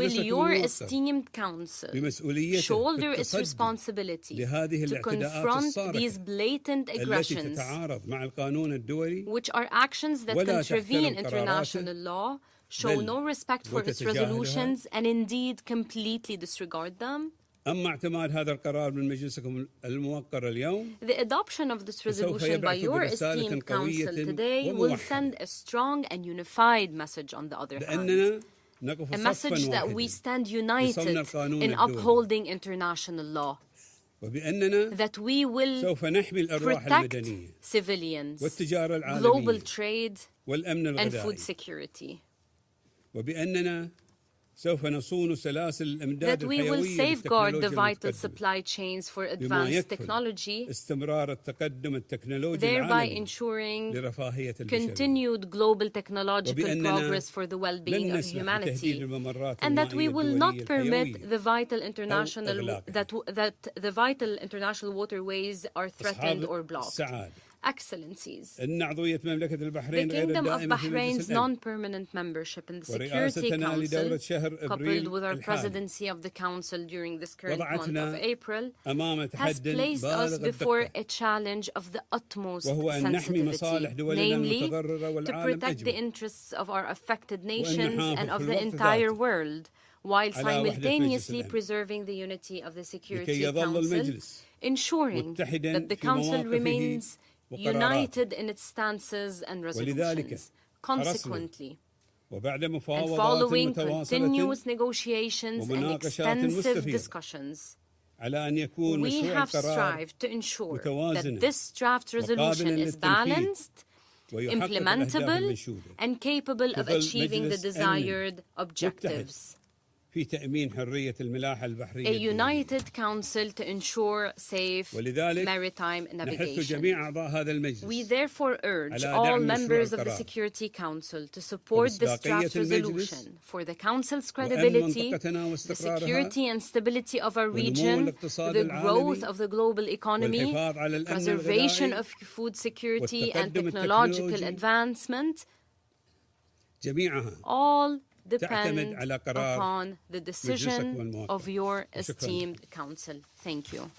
will your esteemed Council shoulder its responsibility to confront these blatant aggressions, which are actions that contravene international law, show no respect for its resolutions, and indeed completely disregard them? أما اعتماد هذا القرار من مجلسكم الموقر اليوم The adoption of this resolution by your esteemed Council today will send a strong and unified message on the other hand. A message that we stand united in upholding international law. That we will protect civilians, global trade, and food security. That we will safeguard the vital supply chains for advanced technology, thereby ensuring continued global technological progress for the well-being of humanity, and that we will not permit the vital international waterways are threatened or blocked. Excellencies, the Kingdom of Bahrain's non-permanent membership in the Security Council, coupled with our presidency of the Council during this current month of April, has placed us before a challenge of the utmost sensitivity, namely to protect the interests of our affected nations and of the entire world, while simultaneously preserving the unity of the Security Council, ensuring that the Council remains united in its stances and resolutions. Consequently, and following continuous negotiations and extensive discussions, we have strived to ensure that this draft resolution is balanced, implementable, and capable of achieving the desired objectives. في تأمين حرية الملاحة البحرية. A united council to ensure safe maritime navigation. We therefore urge all members of the Security Council to support this draft resolution for the Council's credibility, the security and stability of our region, the growth of the global economy, preservation of food security and technological advancement. All depend upon the decision of your esteemed Council. Thank you.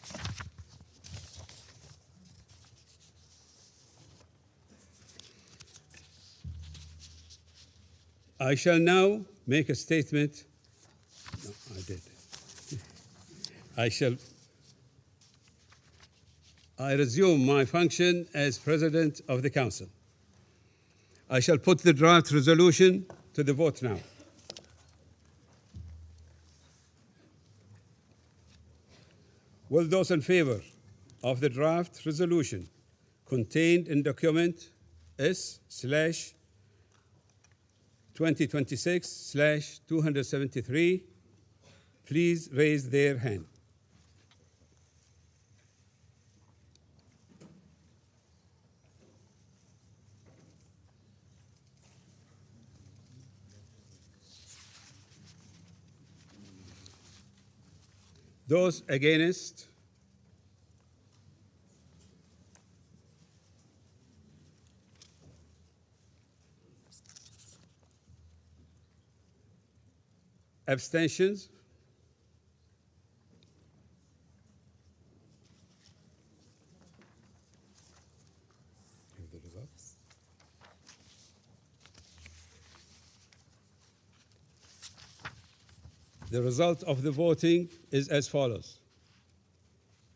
I shall now make a statement. No, I did. I resume my function as President of the Council. I shall put the draft resolution to the vote now. Will those in favor of the draft resolution contained in document S/2026/273 please raise their hand? Those against? Abstentions? The results. The result of the voting is as follows: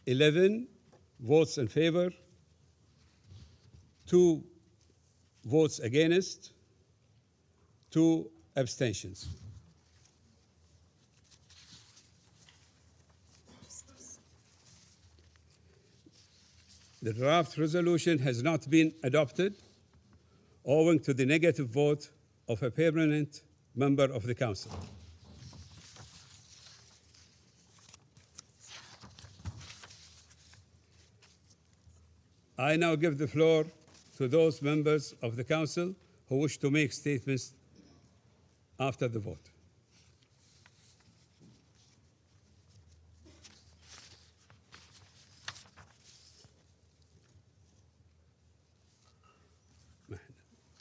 11 votes in favor, 2 votes against, 2 abstentions. The draft resolution has not been adopted owing to the negative vote of a permanent member of the Council. I now give the floor to those members of the Council who wish to make statements after the vote.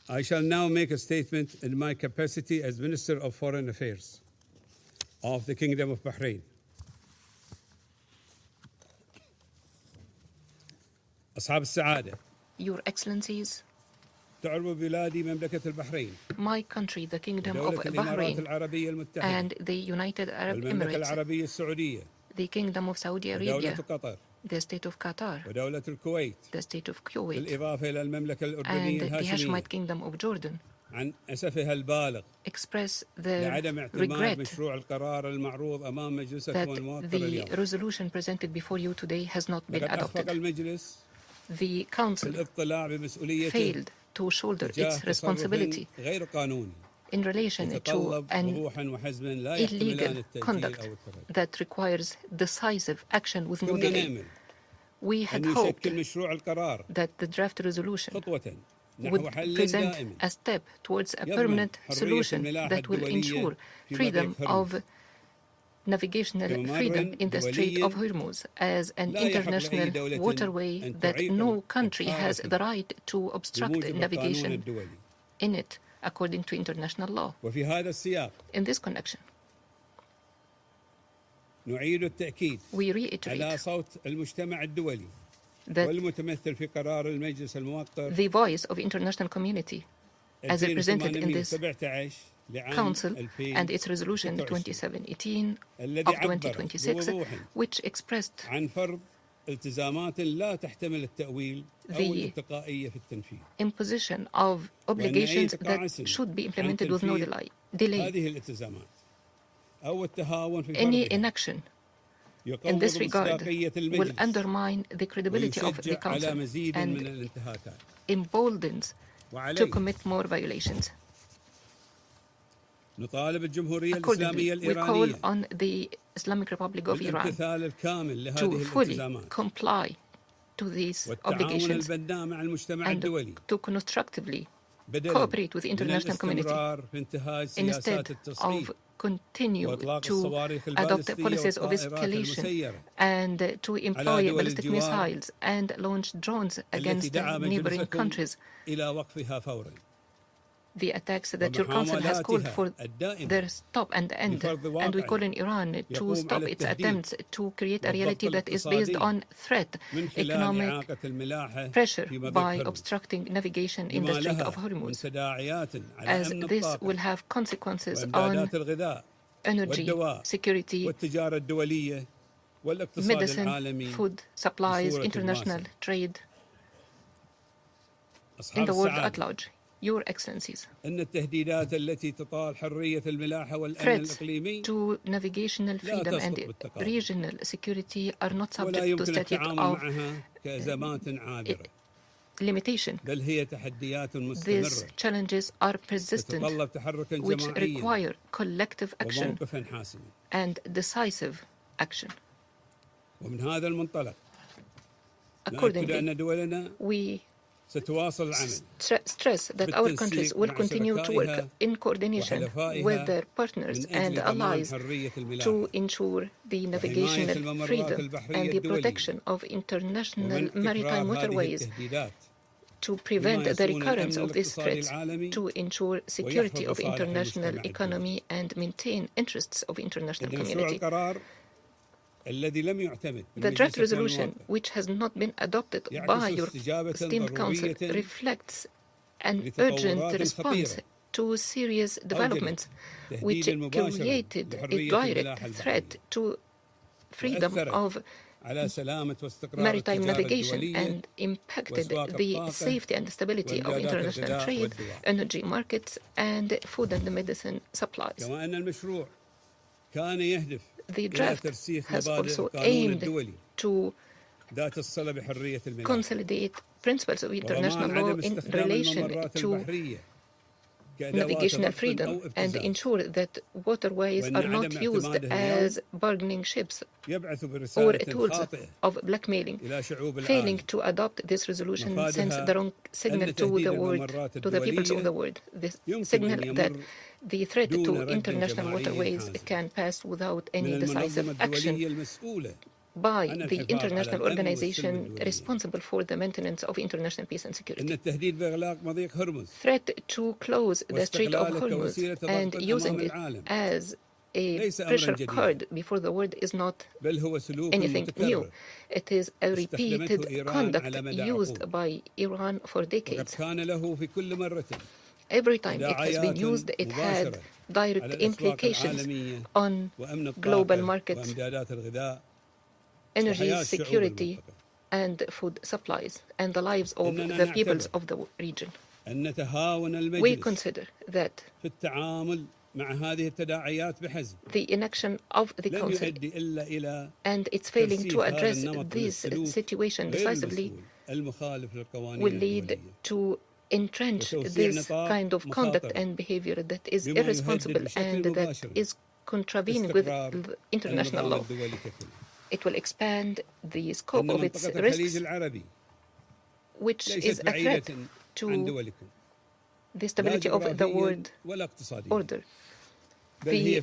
I shall now make a statement in my capacity as Minister of Foreign Affairs. of the Kingdom of Bahrain. أصحاب السعادة. Your Excellencies, تعرب بلادي مملكة البحرين. My country, the Kingdom of Bahrain, and the United Arab والمملكة العربية السعودية. the Kingdom of Saudi Arabia, ودولة قطر. the State of Qatar, ودولة الكويت. the State of Kuwait, بالإضافة إلى المملكة and الأردنية the الهاشمية. Hashemite Kingdom of Jordan, عن أسفها البالغ express their لعدم اعتماد regret مشروع القرار المعروض أمام مجلسكم that الموقر the اليوم. resolution presented before you today has not been لقد أخفق adopted. المجلس The Council بالاطلاع بمسؤوليته failed to shoulder تجاه its responsibility تصرف غير قانوني in relation to يتطلب an وضوحا وحزما لا يحتملان illegal التأجيل conduct أو التراجع. that requires decisive action with no كنا delay. نأمل We had أن hoped يشكل مشروع القرار that the draft resolution خطوة نحو would حل present دائم a step towards a يضمن permanent حرية solution الملاحة that will الدولية ensure في freedom مضيق of هرمز navigational كممر freedom in the Strait of دولي Hormuz as an لا يحق لأي international دولة waterway أن that تعيق no country has الحارة the right to obstruct بموجب القانون navigation الدولي. in it according to international law. وفي هذا السياق In this connection, نعيد التأكيد we على reiterate صوت المجتمع الدولي that والمتمثل في قرار المجلس الموقر the voice of international community as represented in this 2817 لعام Council and its resolution 2026 2017 of 2026, which expressed عن فرض التزامات لا تحتمل التأويل أو الانتقائية في التنفيذ. imposition of obligations that should be implemented with no delay. هذه الالتزامات أو التهاون في Any فرضها inaction in this regard will undermine the credibility of the ويشجع على Council مزيد من and الانتهاكات. emboldens to وعليه commit more violations. نطالب الجمهورية Accordingly, الإسلامية we call الإيرانية on the Islamic Republic of Iran بالامتثال الكامل لهذه to fully الالتزامات comply to these والتعاون obligations البناء مع المجتمع and الدولي to constructively بدلاً cooperate with the من international community الاستمرار في انتهاج سياسات instead التصعيد of continue وإطلاق to الصواريخ adopt البالستية policies of والطائرات escalation المسيرة and to employ دول ballistic الجوار missiles and launch drones التي against دعا neighboring مجلسكم countries. إلى وقفها فورا The attacks that your council has called for their stop and end, and we call in Iran to stop its attempts to create a reality that is based on threat, economic pressure by obstructing navigation in the Strait of Hormuz, as this will have consequences on energy, security, medicine, food supplies, international trade in the world at large. Your Excellencies, إن التهديدات التي تطال حرية الملاحة والأمن threats الإقليمي to navigational freedom and regional security are not subject to statute of معها كأزمات عابرة limitation. بل هي تحديات These مستمرة challenges are persistent, تتطلب تحركا which جماعيا require collective action وموقفا حاسما. and decisive action. ومن هذا المنطلق نؤكد Accordingly, أن دولنا we ستواصل العمل stress that our countries will continue to work in coordination with their partners and allies to ensure the navigational freedom and the protection of international maritime waterways, to prevent the recurrence of these threats, to ensure security of international economy and maintain interests of international community. The draft resolution, which has not been adopted by your esteemed Council, reflects an urgent response to serious developments which created a direct threat to freedom of maritime navigation and impacted the safety and stability of international trade, energy markets, and food and medicine supplies. The draft has also aimed to consolidate principles of international law in relation to navigational freedom and ensure that waterways are not used as bargaining ships or tools of blackmailing. Failing to adopt this resolution sends the wrong signal to the world, to the peoples of the world. This signal that the threat to international waterways can pass without any decisive action by the international organization responsible for the maintenance of international peace and security. Threat to close the Strait of Hormuz and using it as a pressure card before the word is not anything new. It is a repeated conduct used by Iran for decades. Every time it has been used, it had direct implications on global markets, energy security, and food supplies, and the lives of the peoples of the region. We consider that the inaction of the Council and its failing to address this situation decisively will lead to entrench this kind of conduct and behavior that is irresponsible and that is contravening with international law. It will expand the scope of its risks, which is a threat to the stability of the world order. The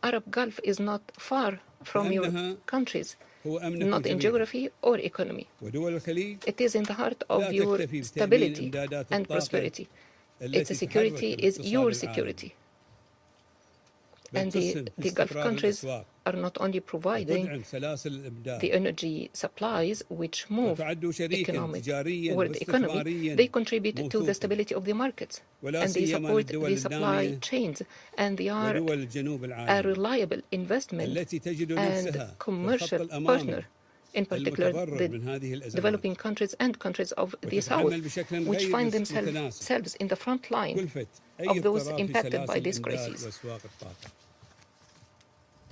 Arab Gulf is not far from your countries, not in geography or economy. It is in the heart of your stability and prosperity. Its security is your security. And the Gulf countries are not only providing the energy supplies which move world economy, they contribute to the stability of the markets, and they support the supply chains, and they are a reliable investment and commercial partner, in particular the developing countries and countries of the South, which find themselves in the front line of those impacted by this crisis.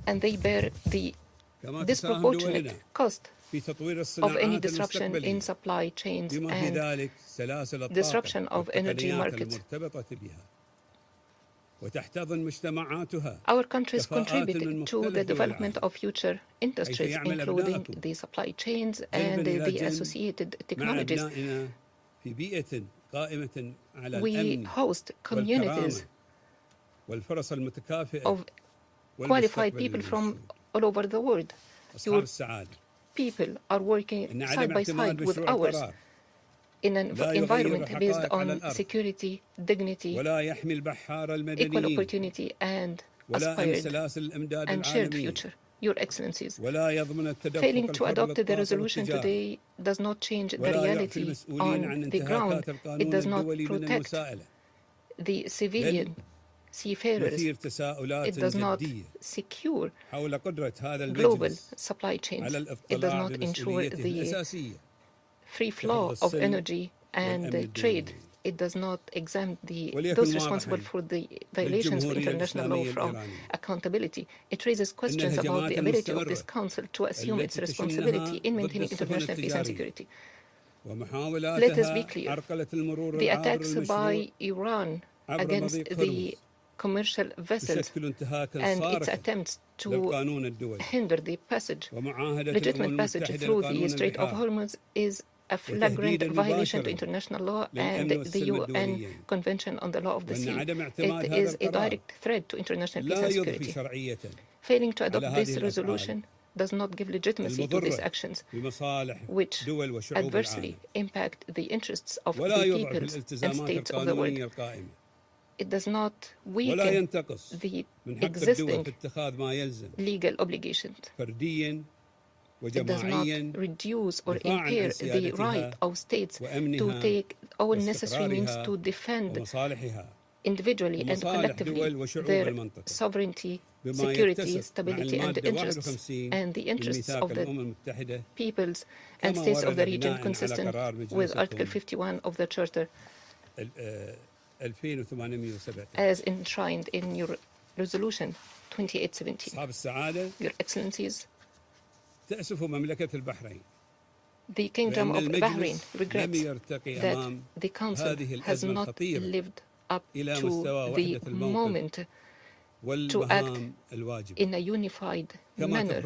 And they bear the disproportionate cost of any disruption in supply chains and disruption of energy markets. Our countries contribute to the development of future industries, including the supply chains and the associated technologies. We host communities of qualified people from all over the world. Your people are working side by side with ours in an environment based on security, dignity, equal opportunity, and aspired and shared future. Your Excellencies, failing to adopt the resolution today does not change the reality on the ground. It does not protect the civilian seafarers. It does not secure global supply chains. It does not ensure the free flow of energy and trade. It does not exempt those responsible for the violations of international law from accountability. It raises questions about the ability of this Council to assume its responsibility in maintaining international peace and security. Let us be clear. The attacks by Iran against the commercial vessels and its attempts to hinder the legitimate passage through the Strait of Hormuz is a flagrant violation to international law and the UN Convention on the Law of the Sea. It is a direct threat to international peace and security. Failing to adopt this resolution does not give legitimacy to these actions, which adversely impact the interests of the peoples and states of the world. It does not weaken the existing legal obligations. It does not reduce or impair the right of states to take all necessary means to defend individually and collectively their sovereignty, security, stability, and interests, and the interests of the peoples and states of the region consistent with Article 51 of the Charter, as enshrined in your Resolution 2817. Your Excellencies, the Kingdom of Bahrain regrets that the Council has not lived up to the moment to act in a unified manner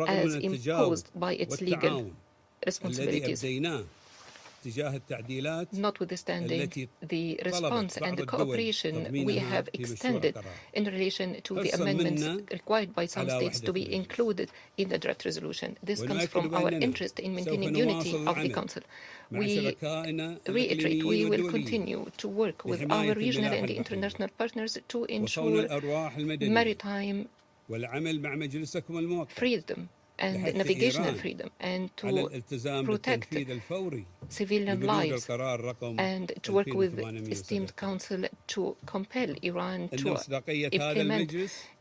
as imposed by its legal responsibilities. notwithstanding the response and the cooperation we have extended in relation to the amendments required by some states to be included in the draft resolution. This comes from our interest in maintaining unity of the Council. We reiterate we will continue to work with our regional and international partners to ensure maritime freedom and navigational freedom, and to protect civilian lives, and to work with the esteemed Council to compel Iran to implement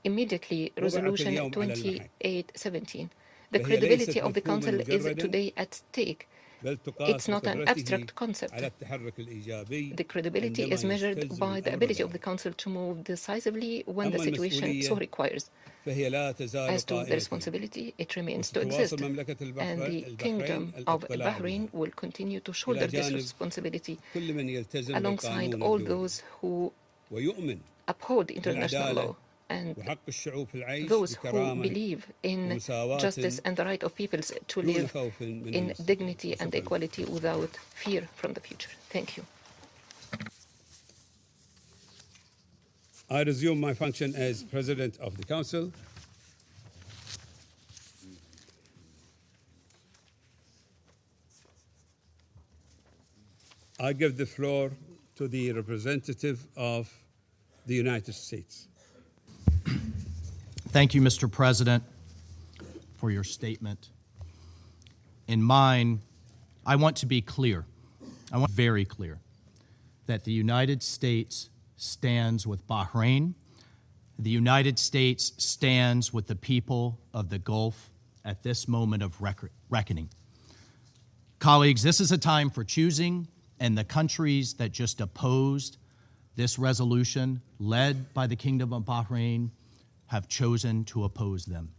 immediately Resolution 2817. The credibility of the Council is today at stake. It's not an abstract concept. The credibility is measured by the ability of the Council to move decisively when the situation so requires. As to the responsibility, it remains to exist, and the Kingdom of Bahrain will continue to shoulder this responsibility alongside all those who uphold international law and those who believe in justice and the right of peoples to live in dignity and equality without fear from the future. Thank you. I resume my function as President of the Council. I give the floor to the representative of the United States. Thank you, Mr. President, for your statement. In mine, I want to be clear. I want very clear that the United States stands with Bahrain. The United States stands with the people of the Gulf at this moment of reckoning. Colleagues, this is a time for choosing, and the countries that just opposed this resolution, led by the Kingdom of Bahrain, have chosen to oppose them.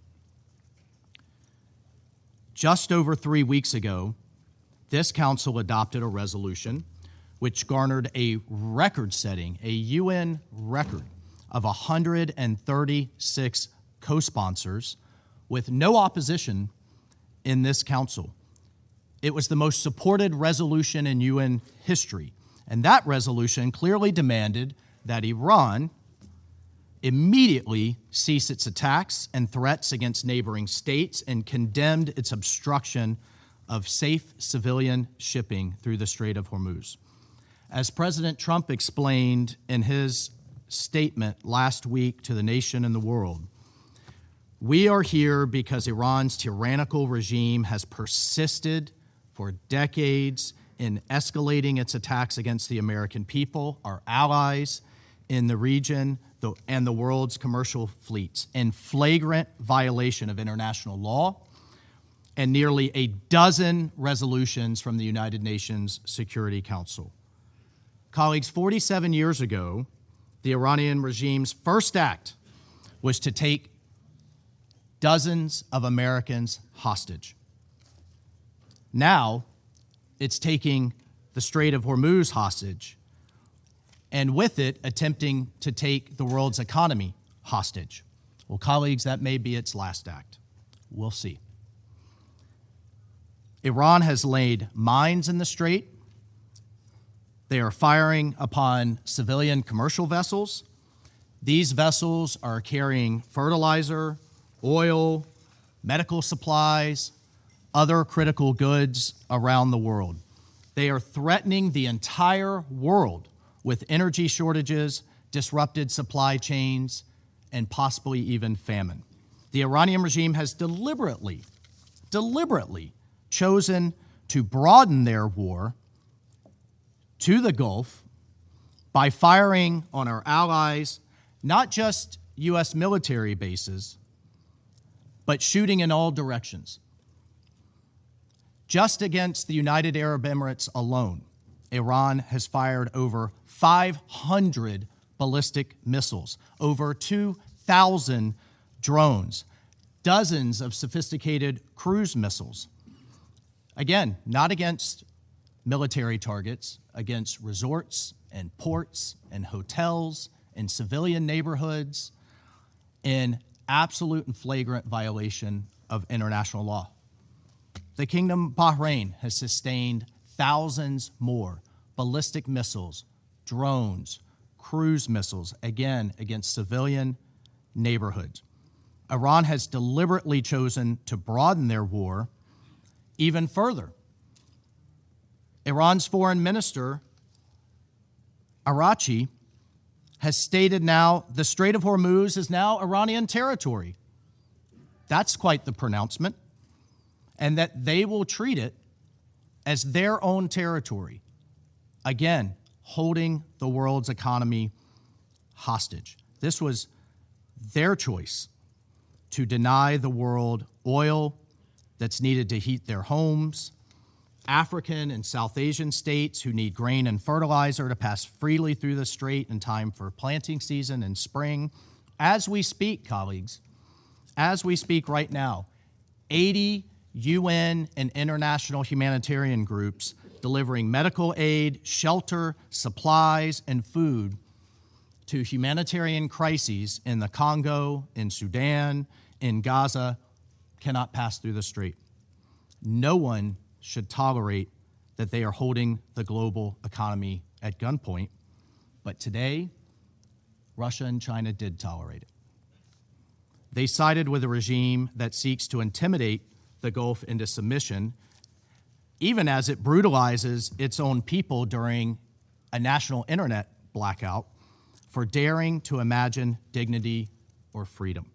Just over 3 weeks ago, this Council adopted a resolution which garnered a record-setting, a UN record of 136 co-sponsors with no opposition in this Council. It was the most supported resolution in UN history, and that resolution clearly demanded that Iran immediately cease its attacks and threats against neighboring states and condemned its obstruction of safe civilian shipping through the Strait of Hormuz. As President Trump explained in his statement last week to the nation and the world, we are here because Iran's tyrannical regime has persisted for decades in escalating its attacks against the American people, our allies in the region, and the world's commercial fleets, in flagrant violation of international law and nearly a dozen resolutions from the United Nations Security Council. Colleagues, 47 years ago, the Iranian regime's first act was to take dozens of Americans hostage. Now, it's taking the Strait of Hormuz hostage, and with it, attempting to take the world's economy hostage. Well, colleagues, that may be its last act. We'll see. Iran has laid mines in the strait. They are firing upon civilian commercial vessels. These vessels are carrying fertilizer, oil, medical supplies, other critical goods around the world. They are threatening the entire world with energy shortages, disrupted supply chains, and possibly even famine. The Iranian regime has deliberately chosen to broaden their war to the Gulf by firing on our allies, not just U.S. military bases, but shooting in all directions. Just against the United Arab Emirates alone, Iran has fired over 500 ballistic missiles, over 2,000 drones, dozens of sophisticated cruise missiles. Again, not against military targets, against resorts and ports and hotels and civilian neighborhoods in absolute and flagrant violation of international law. The Kingdom of Bahrain has sustained thousands more ballistic missiles, drones, cruise missiles, again, against civilian neighborhoods. Iran has deliberately chosen to broaden their war even further. Iran's foreign minister, IRGC, has stated now the Strait of Hormuz is now Iranian territory. That's quite the pronouncement. And that they will treat it as their own territory. Again, holding the world's economy hostage. This was their choice to deny the world oil that's needed to heat their homes, African and South Asian states who need grain and fertilizer to pass freely through the strait in time for planting season and spring. As we speak, colleagues, as we speak right now, 80 UN and international humanitarian groups delivering medical aid, shelter, supplies, and food to humanitarian crises in the Congo, in Sudan, in Gaza, cannot pass through the strait. No one should tolerate that they are holding the global economy at gunpoint. But today, Russia and China did tolerate it. They sided with a regime that seeks to intimidate the Gulf into submission, even as it brutalizes its own people during a national internet blackout for daring to imagine dignity or freedom.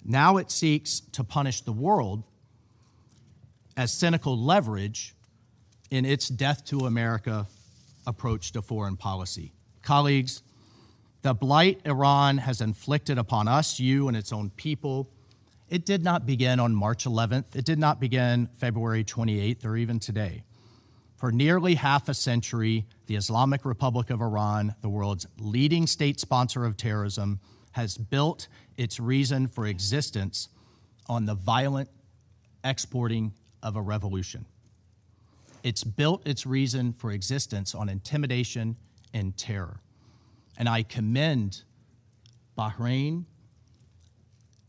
Now it seeks to punish the world as cynical leverage in its death to America approach to foreign policy. Colleagues, the blight Iran has inflicted upon us, you, and its own people, it did not begin on March 11th. It did not begin February 28th or even today. For nearly half a century, the Islamic Republic of Iran, the world's leading state sponsor of terrorism, has built its reason for existence on the violent exporting of a revolution. It's built its reason for existence on intimidation and terror. And I commend Bahrain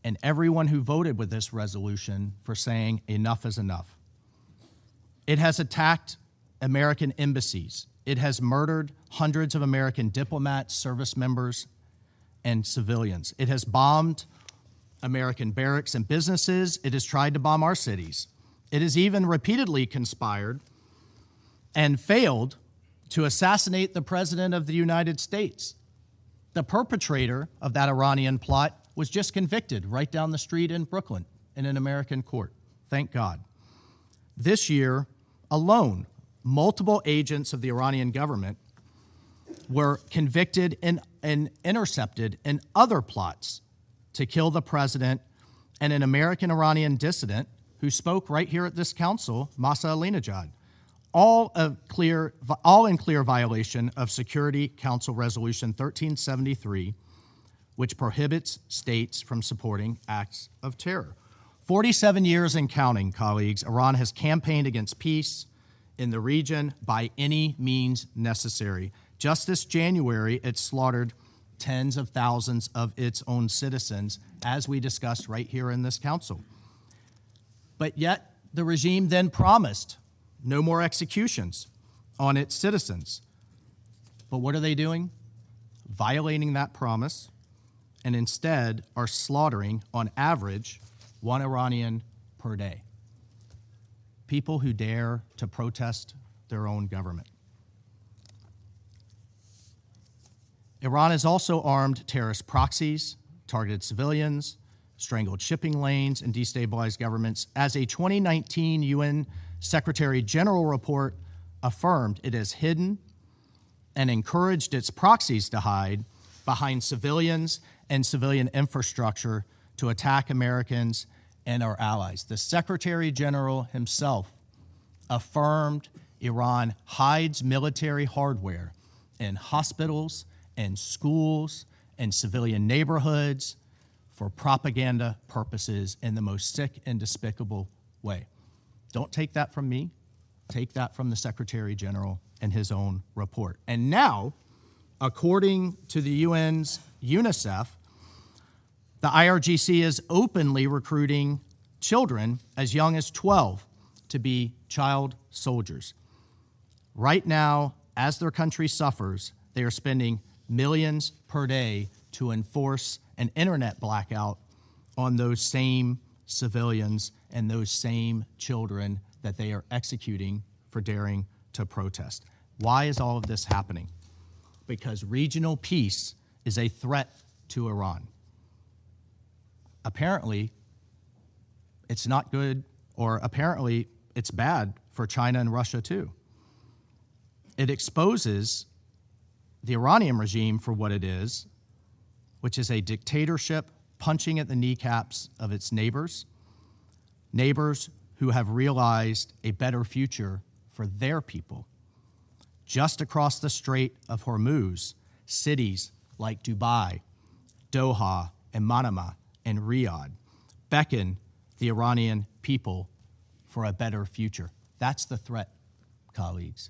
and everyone who voted with this resolution for saying enough is enough. It has attacked American embassies. It has murdered hundreds of American diplomats, service members, and civilians. It has bombed American barracks and businesses. It has tried to bomb our cities. It has even repeatedly conspired and failed to assassinate the President of the United States. The perpetrator of that Iranian plot was just convicted right down the street in Brooklyn in an American court. Thank God. This year alone, multiple agents of the Iranian government were convicted and intercepted in other plots to kill the president and an American-Iranian dissident who spoke right here at this council, Masa Alinejad, all in clear violation of Security Council Resolution 1373, which prohibits states from supporting acts of terror. 47 years and counting, colleagues, Iran has campaigned against peace in the region by any means necessary. Just this January, it slaughtered tens of thousands of its own citizens, as we discussed right here in this council. But yet, the regime then promised no more executions on its citizens. But what are they doing? Violating that promise, and instead are slaughtering, on average, one Iranian per day. People who dare to protest their own government. Iran has also armed terrorist proxies, targeted civilians, strangled shipping lanes, and destabilized governments. As a 2019 UN Secretary General report affirmed, it has hidden and encouraged its proxies to hide behind civilians and civilian infrastructure to attack Americans and our allies. The Secretary General himself affirmed Iran hides military hardware in hospitals and schools and civilian neighborhoods for propaganda purposes in the most sick and despicable way. Don't take that from me. Take that from the Secretary General and his own report. And now, according to the UN's UNICEF, the IRGC is openly recruiting children as young as 12 to be child soldiers. Right now, as their country suffers, they are spending millions per day to enforce an internet blackout on those same civilians and those same children that they are executing for daring to protest. Why is all of this happening? Because regional peace is a threat to Iran. Apparently, it's not good, or apparently it's bad for China and Russia too. It exposes the Iranian regime for what it is, which is a dictatorship punching at the kneecaps of its neighbors who have realized a better future for their people. Just across the Strait of Hormuz, cities like Dubai, Doha, and Manama, and Riyadh beckon the Iranian people for a better future. That's the threat, colleagues.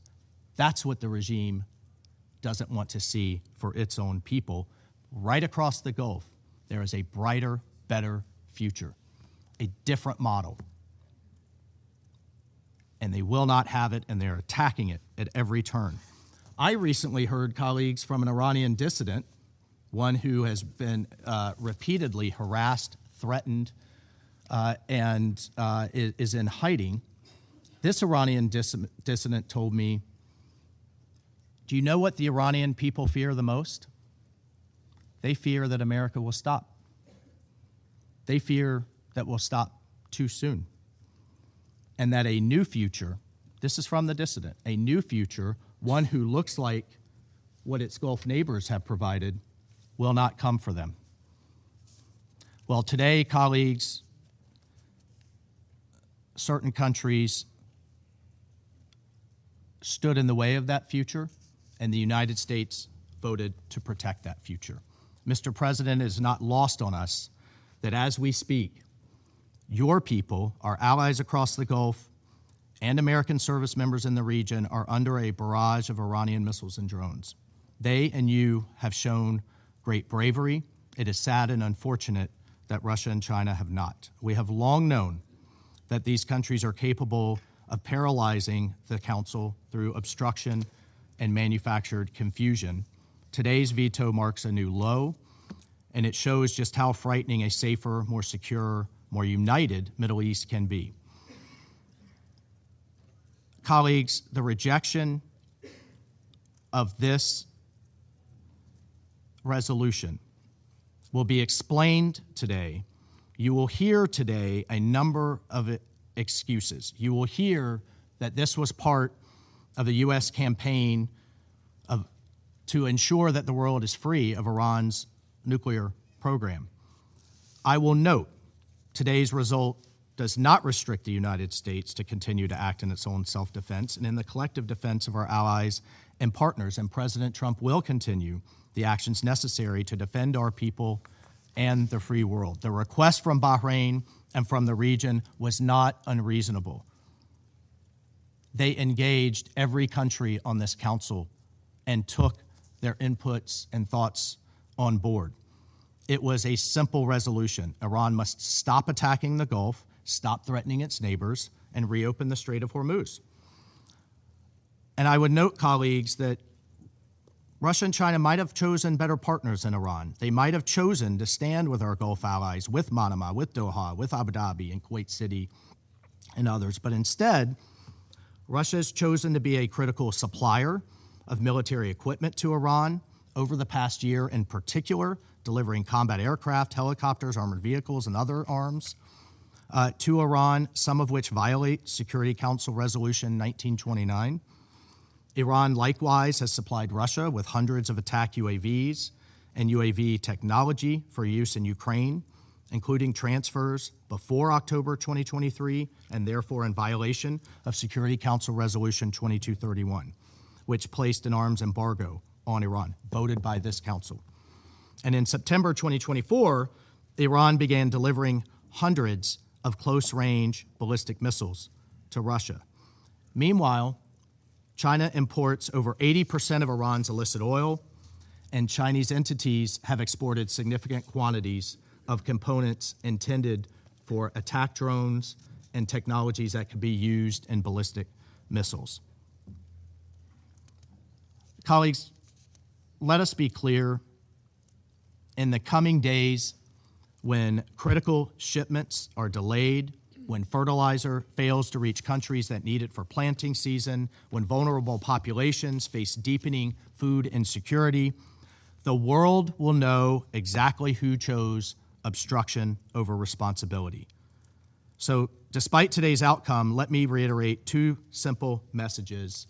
That's what the regime doesn't want to see for its own people. Right across the Gulf, there is a brighter, better future, a different model. And they will not have it, and they're attacking it at every turn. I recently heard, colleagues, from an Iranian dissident, one who has been repeatedly harassed, threatened, and is in hiding. This Iranian dissident told me, do you know what the Iranian people fear the most? They fear that America will stop. They fear that we'll stop too soon. And that a new future, this is from the dissident, a new future, one who looks like what its Gulf neighbors have provided, will not come for them. Well, today, colleagues, certain countries stood in the way of that future, and the United States voted to protect that future. Mr. President, it is not lost on us that as we speak, your people, our allies across the Gulf, and American service members in the region are under a barrage of Iranian missiles and drones. They and you have shown great bravery. It is sad and unfortunate that Russia and China have not. We have long known that these countries are capable of paralyzing the Council through obstruction and manufactured confusion. Today's veto marks a new low, and it shows just how frightening a safer, more secure, more united Middle East can be. Colleagues, the rejection of this resolution will be explained today. You will hear today a number of excuses. You will hear that this was part of the U.S. campaign to ensure that the world is free of Iran's nuclear program. I will note today's result does not restrict the United States to continue to act in its own self-defense and in the collective defense of our allies and partners, and President Trump will continue the actions necessary to defend our people and the free world. The request from Bahrain and from the region was not unreasonable. They engaged every country on this council and took their inputs and thoughts on board. It was a simple resolution. Iran must stop attacking the Gulf, stop threatening its neighbors, and reopen the Strait of Hormuz. And I would note, colleagues, that Russia and China might have chosen better partners than Iran. They might have chosen to stand with our Gulf allies, with Manama, with Doha, with Abu Dhabi and Kuwait City and others. But instead, Russia has chosen to be a critical supplier of military equipment to Iran over the past year, in particular, delivering combat aircraft, helicopters, armored vehicles, and other arms to Iran, some of which violate Security Council Resolution 1929. Iran likewise has supplied Russia with hundreds of attack UAVs and UAV technology for use in Ukraine, including transfers before October 2023 and therefore in violation of Security Council Resolution 2231, which placed an arms embargo on Iran, voted by this council. And in September 2024, Iran began delivering hundreds of close-range ballistic missiles to Russia. Meanwhile, China imports over 80% of Iran's illicit oil, and Chinese entities have exported significant quantities of components intended for attack drones and technologies that could be used in ballistic missiles. Colleagues, let us be clear. In the coming days, when critical shipments are delayed, when fertilizer fails to reach countries that need it for planting season, when vulnerable populations face deepening food insecurity, the world will know exactly who chose obstruction over responsibility. So, despite today's outcome, let me reiterate two simple messages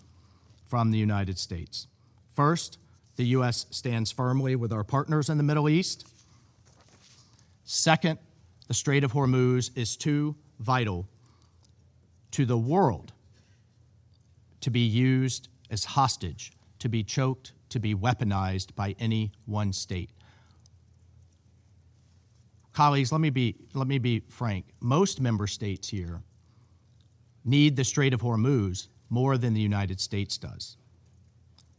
from the United States. First, the U.S. stands firmly with our partners in the Middle East. Second, the Strait of Hormuz is too vital to the world to be used as hostage, to be choked, to be weaponized by any one state. Colleagues, let me be frank. Most member states here need the Strait of Hormuz more than the United States does.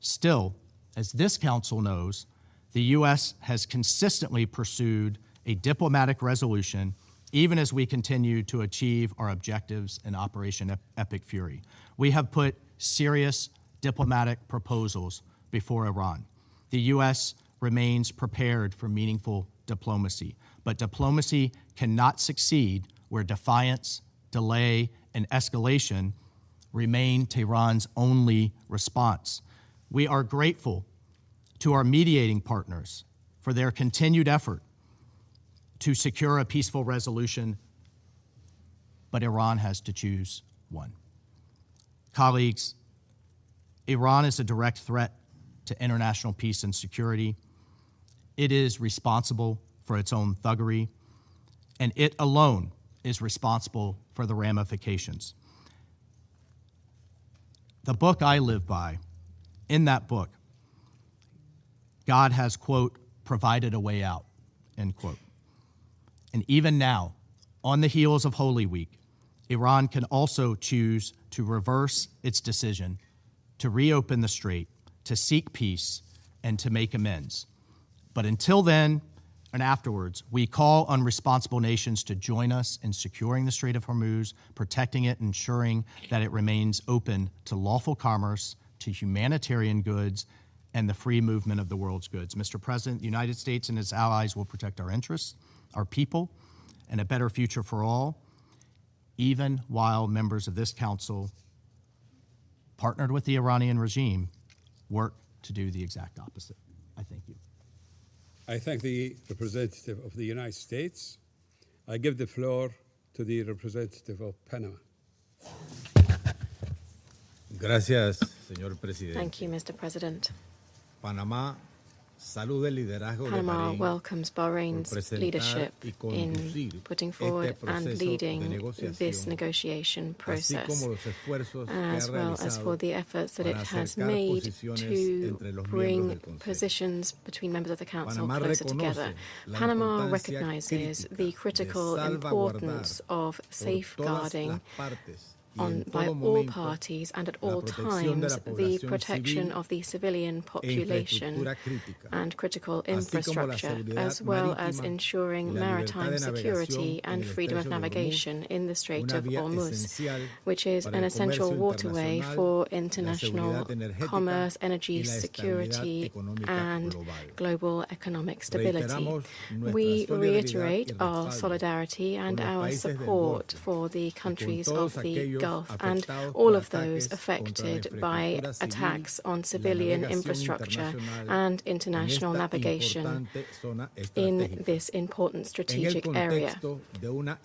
Still, as this Council knows, the U.S. has consistently pursued a diplomatic resolution even as we continue to achieve our objectives in Operation Epic Fury. We have put serious diplomatic proposals before Iran. The U.S. remains prepared for meaningful diplomacy, but diplomacy cannot succeed where defiance, delay, and escalation remain Tehran's only response. We are grateful to our mediating partners for their continued effort to secure a peaceful resolution, but Iran has to choose one. Colleagues, Iran is a direct threat to international peace and security. It is responsible for its own thuggery, and it alone is responsible for the ramifications. The book I live by, in that book, God has, quote, provided a way out, end quote. And even now, on the heels of Holy Week, Iran can also choose to reverse its decision to reopen the strait, to seek peace, and to make amends. But until then and afterwards, we call on responsible nations to join us in securing the Strait of Hormuz, protecting it, ensuring that it remains open to lawful commerce, to humanitarian goods, and the free movement of the world's goods. Mr. President, the United States and its allies will protect our interests, our people, and a better future for all, even while members of this Council, partnered with the Iranian regime, work to do the exact opposite. I thank you. I thank the representative of the United States. I give the floor to the representative of Panama. Gracias, señor presidente. Thank you, Mr. President. Panama welcomes Bahrain's leadership in putting forward and leading this negotiation process, as well as for the efforts that it has made to bring positions between members of the Council closer together. Panama recognizes the critical importance of safeguarding by all parties and at all times the protection of the civilian population and critical infrastructure, as well as ensuring maritime security and freedom of navigation in the Strait of Hormuz, which is an essential waterway for international commerce, energy security, and global economic stability. We reiterate our solidarity and our support for the countries of the Gulf and all of those affected by attacks on civilian infrastructure and international navigation in this important strategic area.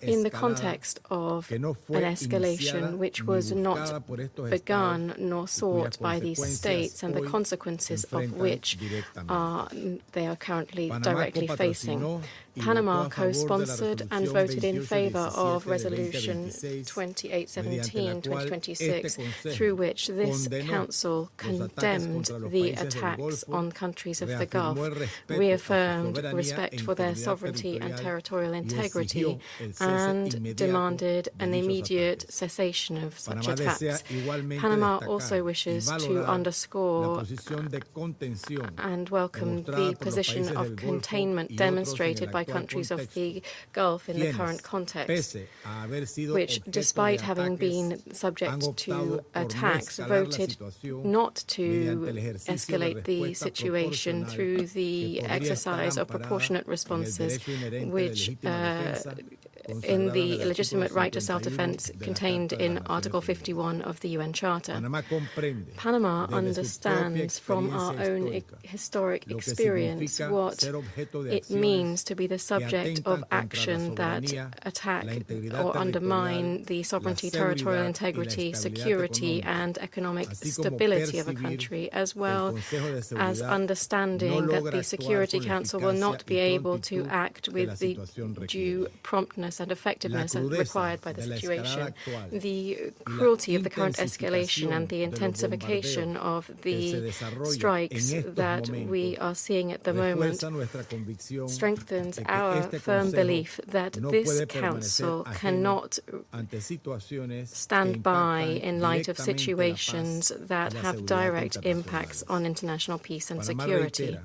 In the context of an escalation which was not begun nor sought by these states and the consequences of which they are currently directly facing, Panama co-sponsored and voted in favor of Resolution 2817-2026, through which this Council condemned the attacks on countries of the Gulf, reaffirmed respect for their sovereignty and territorial integrity, and demanded an immediate cessation of such attacks. Panama also wishes to underscore and welcome the position of containment demonstrated by countries of the Gulf in the current context, which, despite having been been subject to attacks voted not to escalate the situation through the exercise of proportionate responses, which in the legitimate right to self-defense contained in Article 51 of the UN Charter. Panama understands from our own historic experience what it means to be the subject of action that attack or undermine the sovereignty, territorial integrity, security, and economic stability of a country, as well as understanding that the Security Council will not be able to act with the due promptness and effectiveness required by the situation. The cruelty of the current escalation and the intensification of the strikes that we are seeing at the moment strengthens our firm belief that this Council cannot stand by in light of situations that have direct impacts on international peace and security.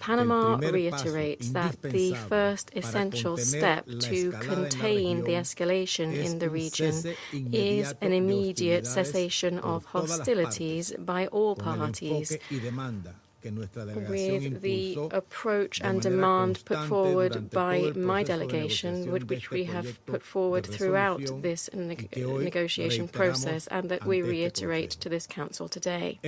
Panama reiterates that the first essential step to contain the escalation in the region is an immediate cessation of hostilities by all parties, with the approach and demand put forward by my delegation, which we have put forward throughout this negotiation process and that we reiterate to this Council today.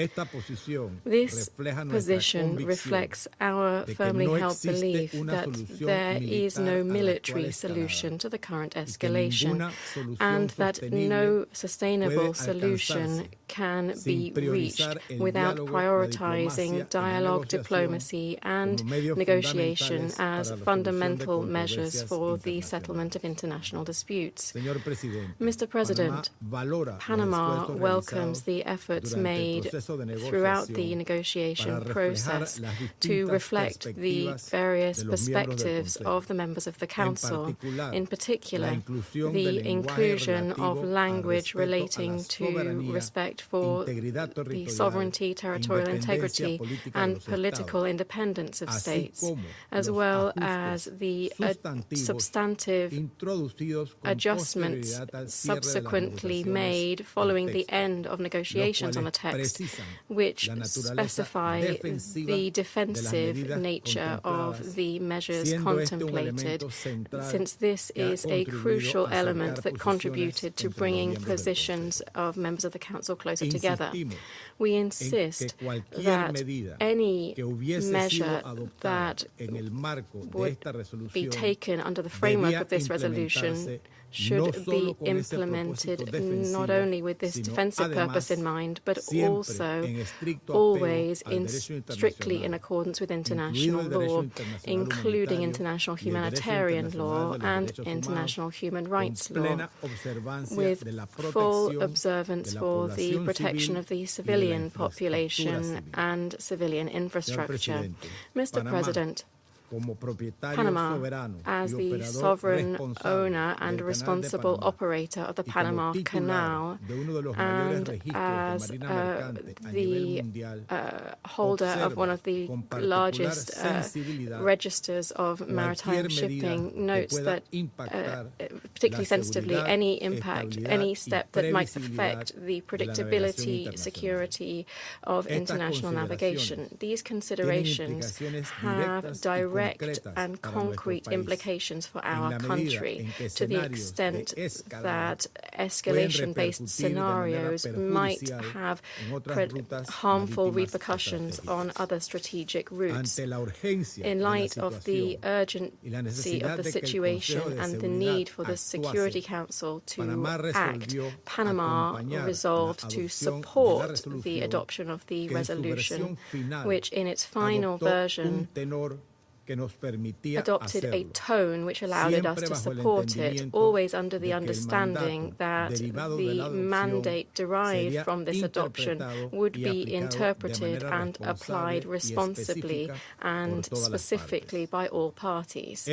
This position reflects our firmly held belief that there is no military solution to the current escalation and that no sustainable solution can be reached without prioritizing dialogue, diplomacy, and negotiation as fundamental measures for the settlement of international disputes. Mr. President, Panama welcomes the efforts made throughout the negotiation process to reflect the various perspectives of the members of the Council, in particular, the inclusion of language relating to respect for the sovereignty, territorial integrity, and political independence of states, as well as the substantive adjustments subsequently made following the end of negotiations on the text, which specify the defensive nature of the measures contemplated, since this is a crucial element that contributed to bringing positions of members of the Council closer together. We insist that any measure that would be taken under the framework of this resolution should be implemented not only with this defensive purpose in mind, but also always strictly in accordance with international law, including international humanitarian law and international human rights law, with full observance for the protection of the civilian population and civilian infrastructure. Mr. President, Panama, as the sovereign owner and responsible operator of the Panama Canal, and as the holder of one of the largest registers of maritime shipping, notes that, particularly sensitively, any step that might affect the predictability, security of international navigation. These considerations have direct and concrete implications for our country, to the extent that escalation-based scenarios might have harmful repercussions on other strategic routes. In light of the urgency of the situation and the need for the Security Council to act, Panama resolved to support the adoption of the resolution, which in its final version adopted a tone which allowed us to support it, always under the understanding that the mandate derived from this adoption would be interpreted and applied responsibly and specifically by all parties.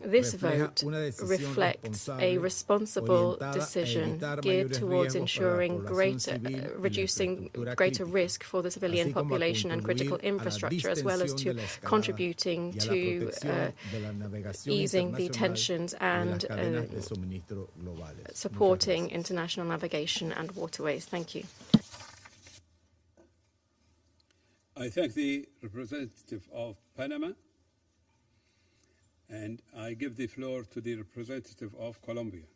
This vote reflects a responsible decision geared towards ensuring reducing greater risk for the civilian population and critical infrastructure, as well as to contributing contributing to easing the tensions and supporting international navigation and waterways. Thank you. I thank the representative of Panama, and I give the floor to the representative of Colombia.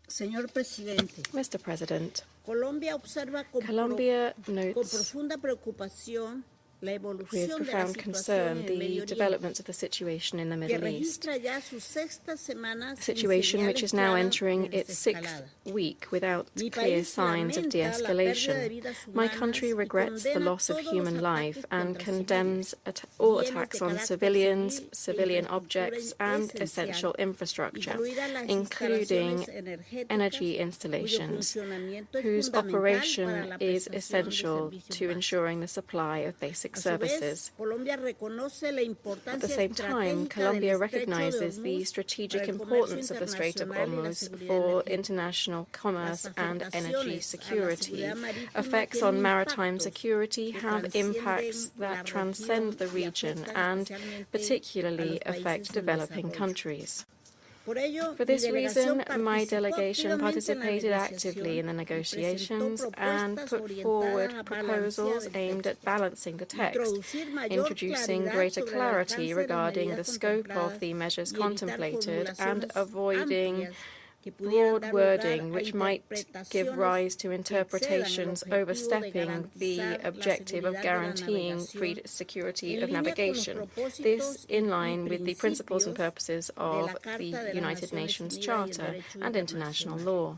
Señor Presidente, Mr. President, Colombia observa Colombia con notes profunda preocupación la with evolución de la profound situación concern en el the Medio developments of the situation in the Oriente, que Middle East, registra ya su sexta semana a situation which is now entering its sixth week without clear signs of de-escalation. My country regrets the loss of human life and condemns all attacks on civilians, civilian objects, and essential infrastructure, including energy installations, whose operation is essential to ensuring the supply of basic services. At the same time, Colombia recognizes the strategic importance of the Strait of Hormuz for international commerce and energy security. Effects on maritime security have impacts that transcend the region and particularly affect developing countries. For this reason, my delegation participated actively in the negotiations and put forward proposals aimed at balancing the text, introducing greater clarity regarding the scope of the measures contemplated and avoiding broad wording which might give rise to interpretations overstepping the objective of guaranteeing free security of navigation. This in line with the principles and purposes of the United Nations Charter and international law.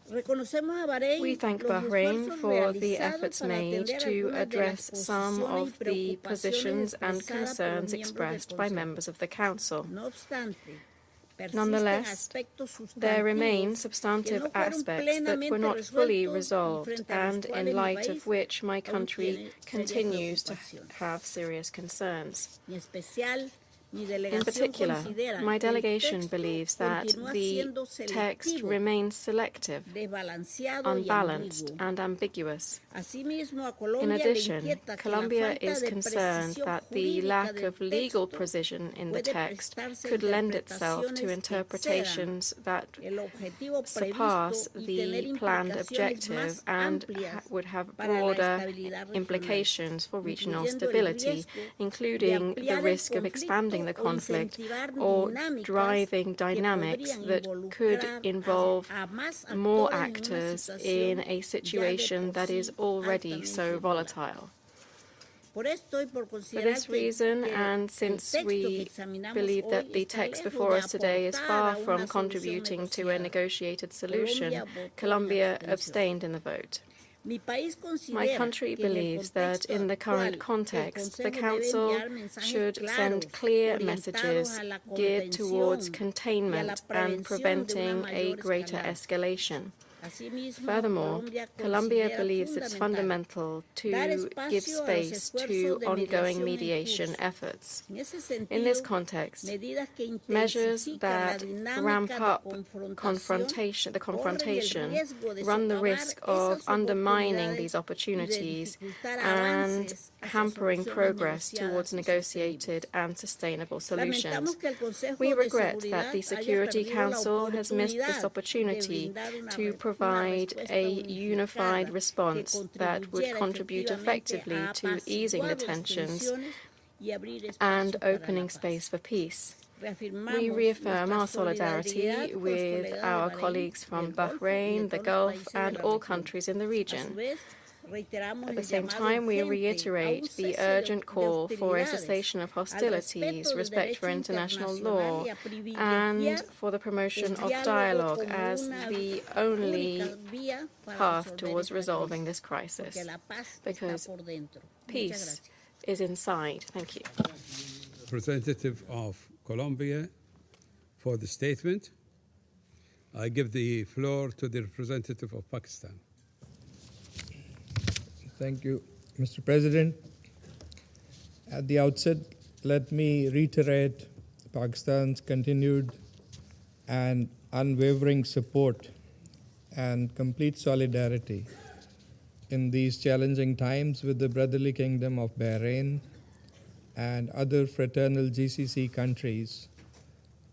We thank Bahrain for the efforts made to address some of the positions and concerns expressed by members of the Council. Nonetheless, there remain substantive aspects that were not fully resolved and in light of which my country continues to have serious concerns. In particular, my delegation believes that the text remains selective, unbalanced, and ambiguous. In addition, Colombia is concerned that the lack of legal precision in the text could lend itself to interpretations that surpass the planned objective and would have broader implications for regional stability, including the risk of expanding the conflict or driving dynamics that could involve more actors in a situation that is already so volatile. For this reason, and since we believe that the text before us today is far from contributing to a negotiated solution, Colombia abstained in the vote. My country believes that in the current context, the Council should send clear messages geared towards containment and preventing a greater escalation. Furthermore, Colombia believes it's fundamental to give space to ongoing mediation efforts. In this context, measures that ramp up the confrontation run the risk of undermining these opportunities and hampering progress towards negotiated and sustainable solutions. We regret that the Security Council has missed this opportunity to provide a unified response that would contribute effectively to easing the tensions and opening space for peace. We reaffirm our solidarity with our colleagues from Bahrain, the Gulf, and all countries in the region. At the same time, we reiterate the urgent call for a cessation of hostilities, respect for international law, and for the promotion of dialogue as the only path towards resolving this crisis, because peace is inside. Thank you. Representative of Colombia for the statement. I give the floor to the representative of Pakistan. Thank you, Mr. President. At the outset, let me reiterate Pakistan's continued and unwavering support and complete solidarity in these challenging times with the brotherly kingdom of Bahrain and other fraternal GCC countries,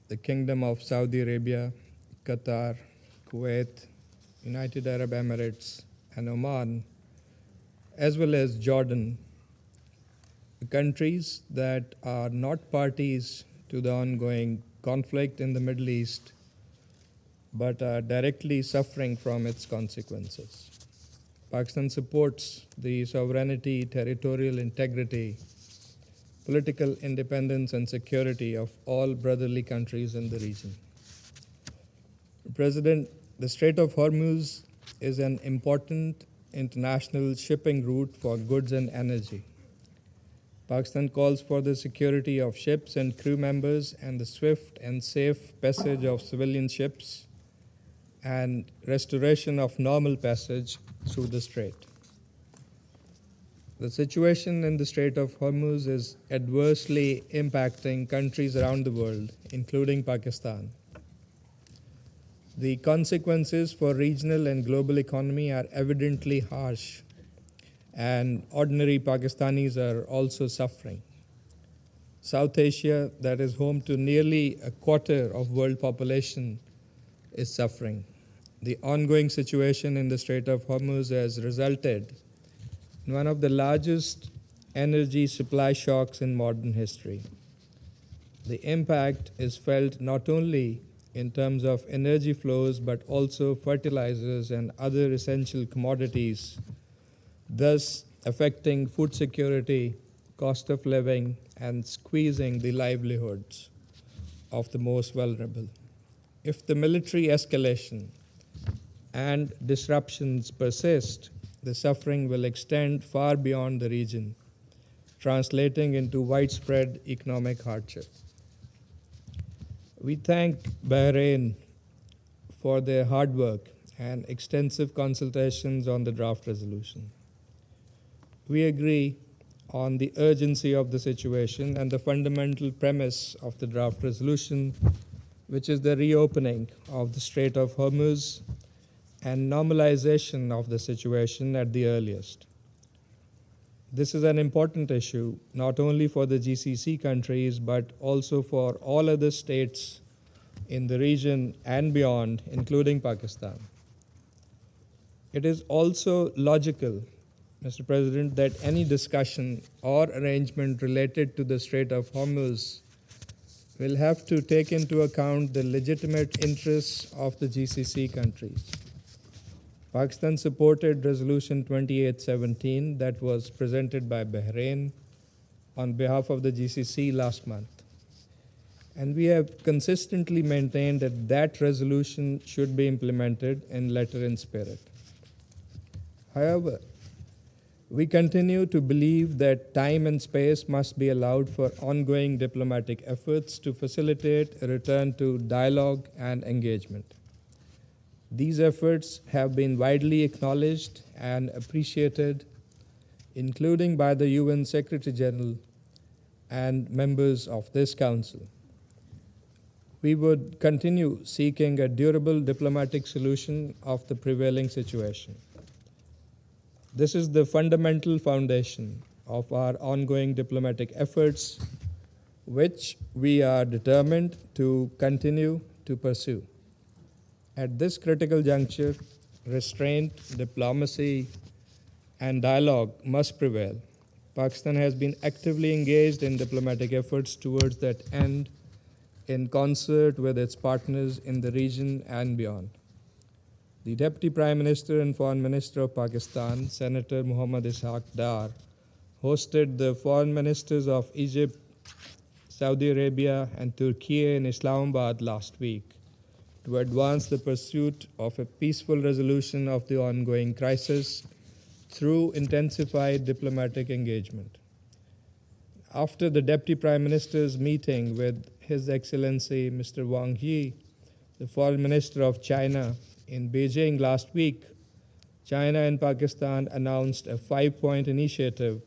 the Kingdom of Saudi Arabia, Qatar, Kuwait, United Arab Emirates, and Oman, as well as Jordan, countries that are not parties to the ongoing conflict in the Middle East, but are directly suffering from its consequences. Pakistan supports the sovereignty, territorial integrity, political independence, and security of all brotherly countries in the region. President, the Strait of Hormuz is an important international shipping route for goods and energy. Pakistan calls for the security of ships and crew members and the swift and safe passage of civilian ships and restoration of normal passage through the strait. The situation in the Strait of Hormuz is adversely impacting countries around the world, including Pakistan. The consequences for regional and global economy are evidently harsh, and ordinary Pakistanis are also suffering. South Asia, that is home to nearly a quarter of world population, is suffering. The ongoing situation in the Strait of Hormuz has resulted in one of the largest energy supply shocks in modern history. The impact is felt not only in terms of energy flows, but also fertilizers and other essential commodities, thus affecting food security, cost of living, and squeezing the livelihoods of the most vulnerable. If the military escalation and disruptions persist, the suffering will extend far beyond the region, translating into widespread economic hardship. We thank Bahrain for their hard work and extensive consultations on the draft resolution. We agree on the urgency of the situation and the fundamental premise of the draft resolution, which is the reopening of the Strait of Hormuz and normalization of the situation at the earliest. This is an important issue, not only for the GCC countries, but also for all other states in the region and beyond, including Pakistan. It is also logical, Mr. President, that any discussion or arrangement related to the Strait of Hormuz will have to take into account the legitimate interests of the GCC countries. Pakistan supported Resolution 2817 that was presented by Bahrain on behalf of the GCC last month. And we have consistently maintained that that resolution should be implemented in letter and spirit. However, we continue to believe that time and space must be allowed for ongoing diplomatic efforts to facilitate a return to dialogue and engagement. These efforts have been widely acknowledged and appreciated, including by the UN Secretary General and members of this Council. We would continue seeking a durable diplomatic solution of the prevailing situation. This is the fundamental foundation of our ongoing diplomatic efforts, which we are determined to continue to pursue. At this critical juncture, restraint, diplomacy, and dialogue must prevail. Pakistan has been actively engaged in diplomatic efforts towards that end in concert with its partners in the region and beyond. The Deputy Prime Minister and Foreign Minister of Pakistan, Senator Muhammad Ishaq Dar, hosted the Foreign Ministers of Egypt, Saudi Arabia, and Turkey in Islamabad last week to advance the pursuit of a peaceful resolution of the ongoing crisis through intensified diplomatic engagement. After the Deputy Prime Minister's meeting with His Excellency Mr. Wang Yi, the Foreign Minister of China, in Beijing last week, China and Pakistan announced a 5-point initiative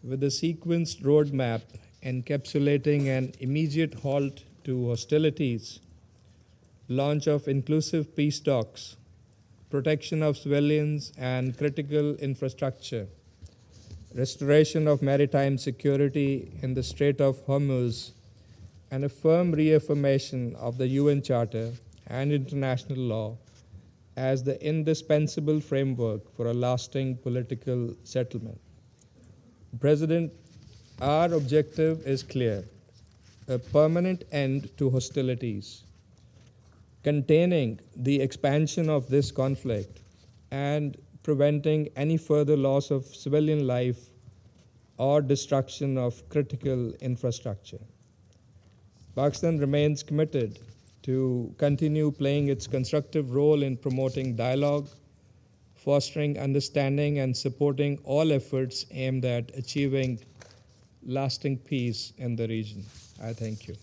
with a sequenced roadmap encapsulating an immediate halt to hostilities, launch of inclusive peace talks, protection of civilians and critical infrastructure, restoration of maritime security in the Strait of Hormuz, and a firm reaffirmation of the UN Charter and international law as the indispensable framework for a lasting political settlement. President, our objective is clear: a permanent end to hostilities, containing the expansion of this conflict, and preventing any further loss of civilian life or destruction of critical infrastructure. Pakistan remains committed to continue playing its constructive role in promoting dialogue, fostering understanding, and supporting all efforts aimed at achieving lasting peace in the region. I thank you.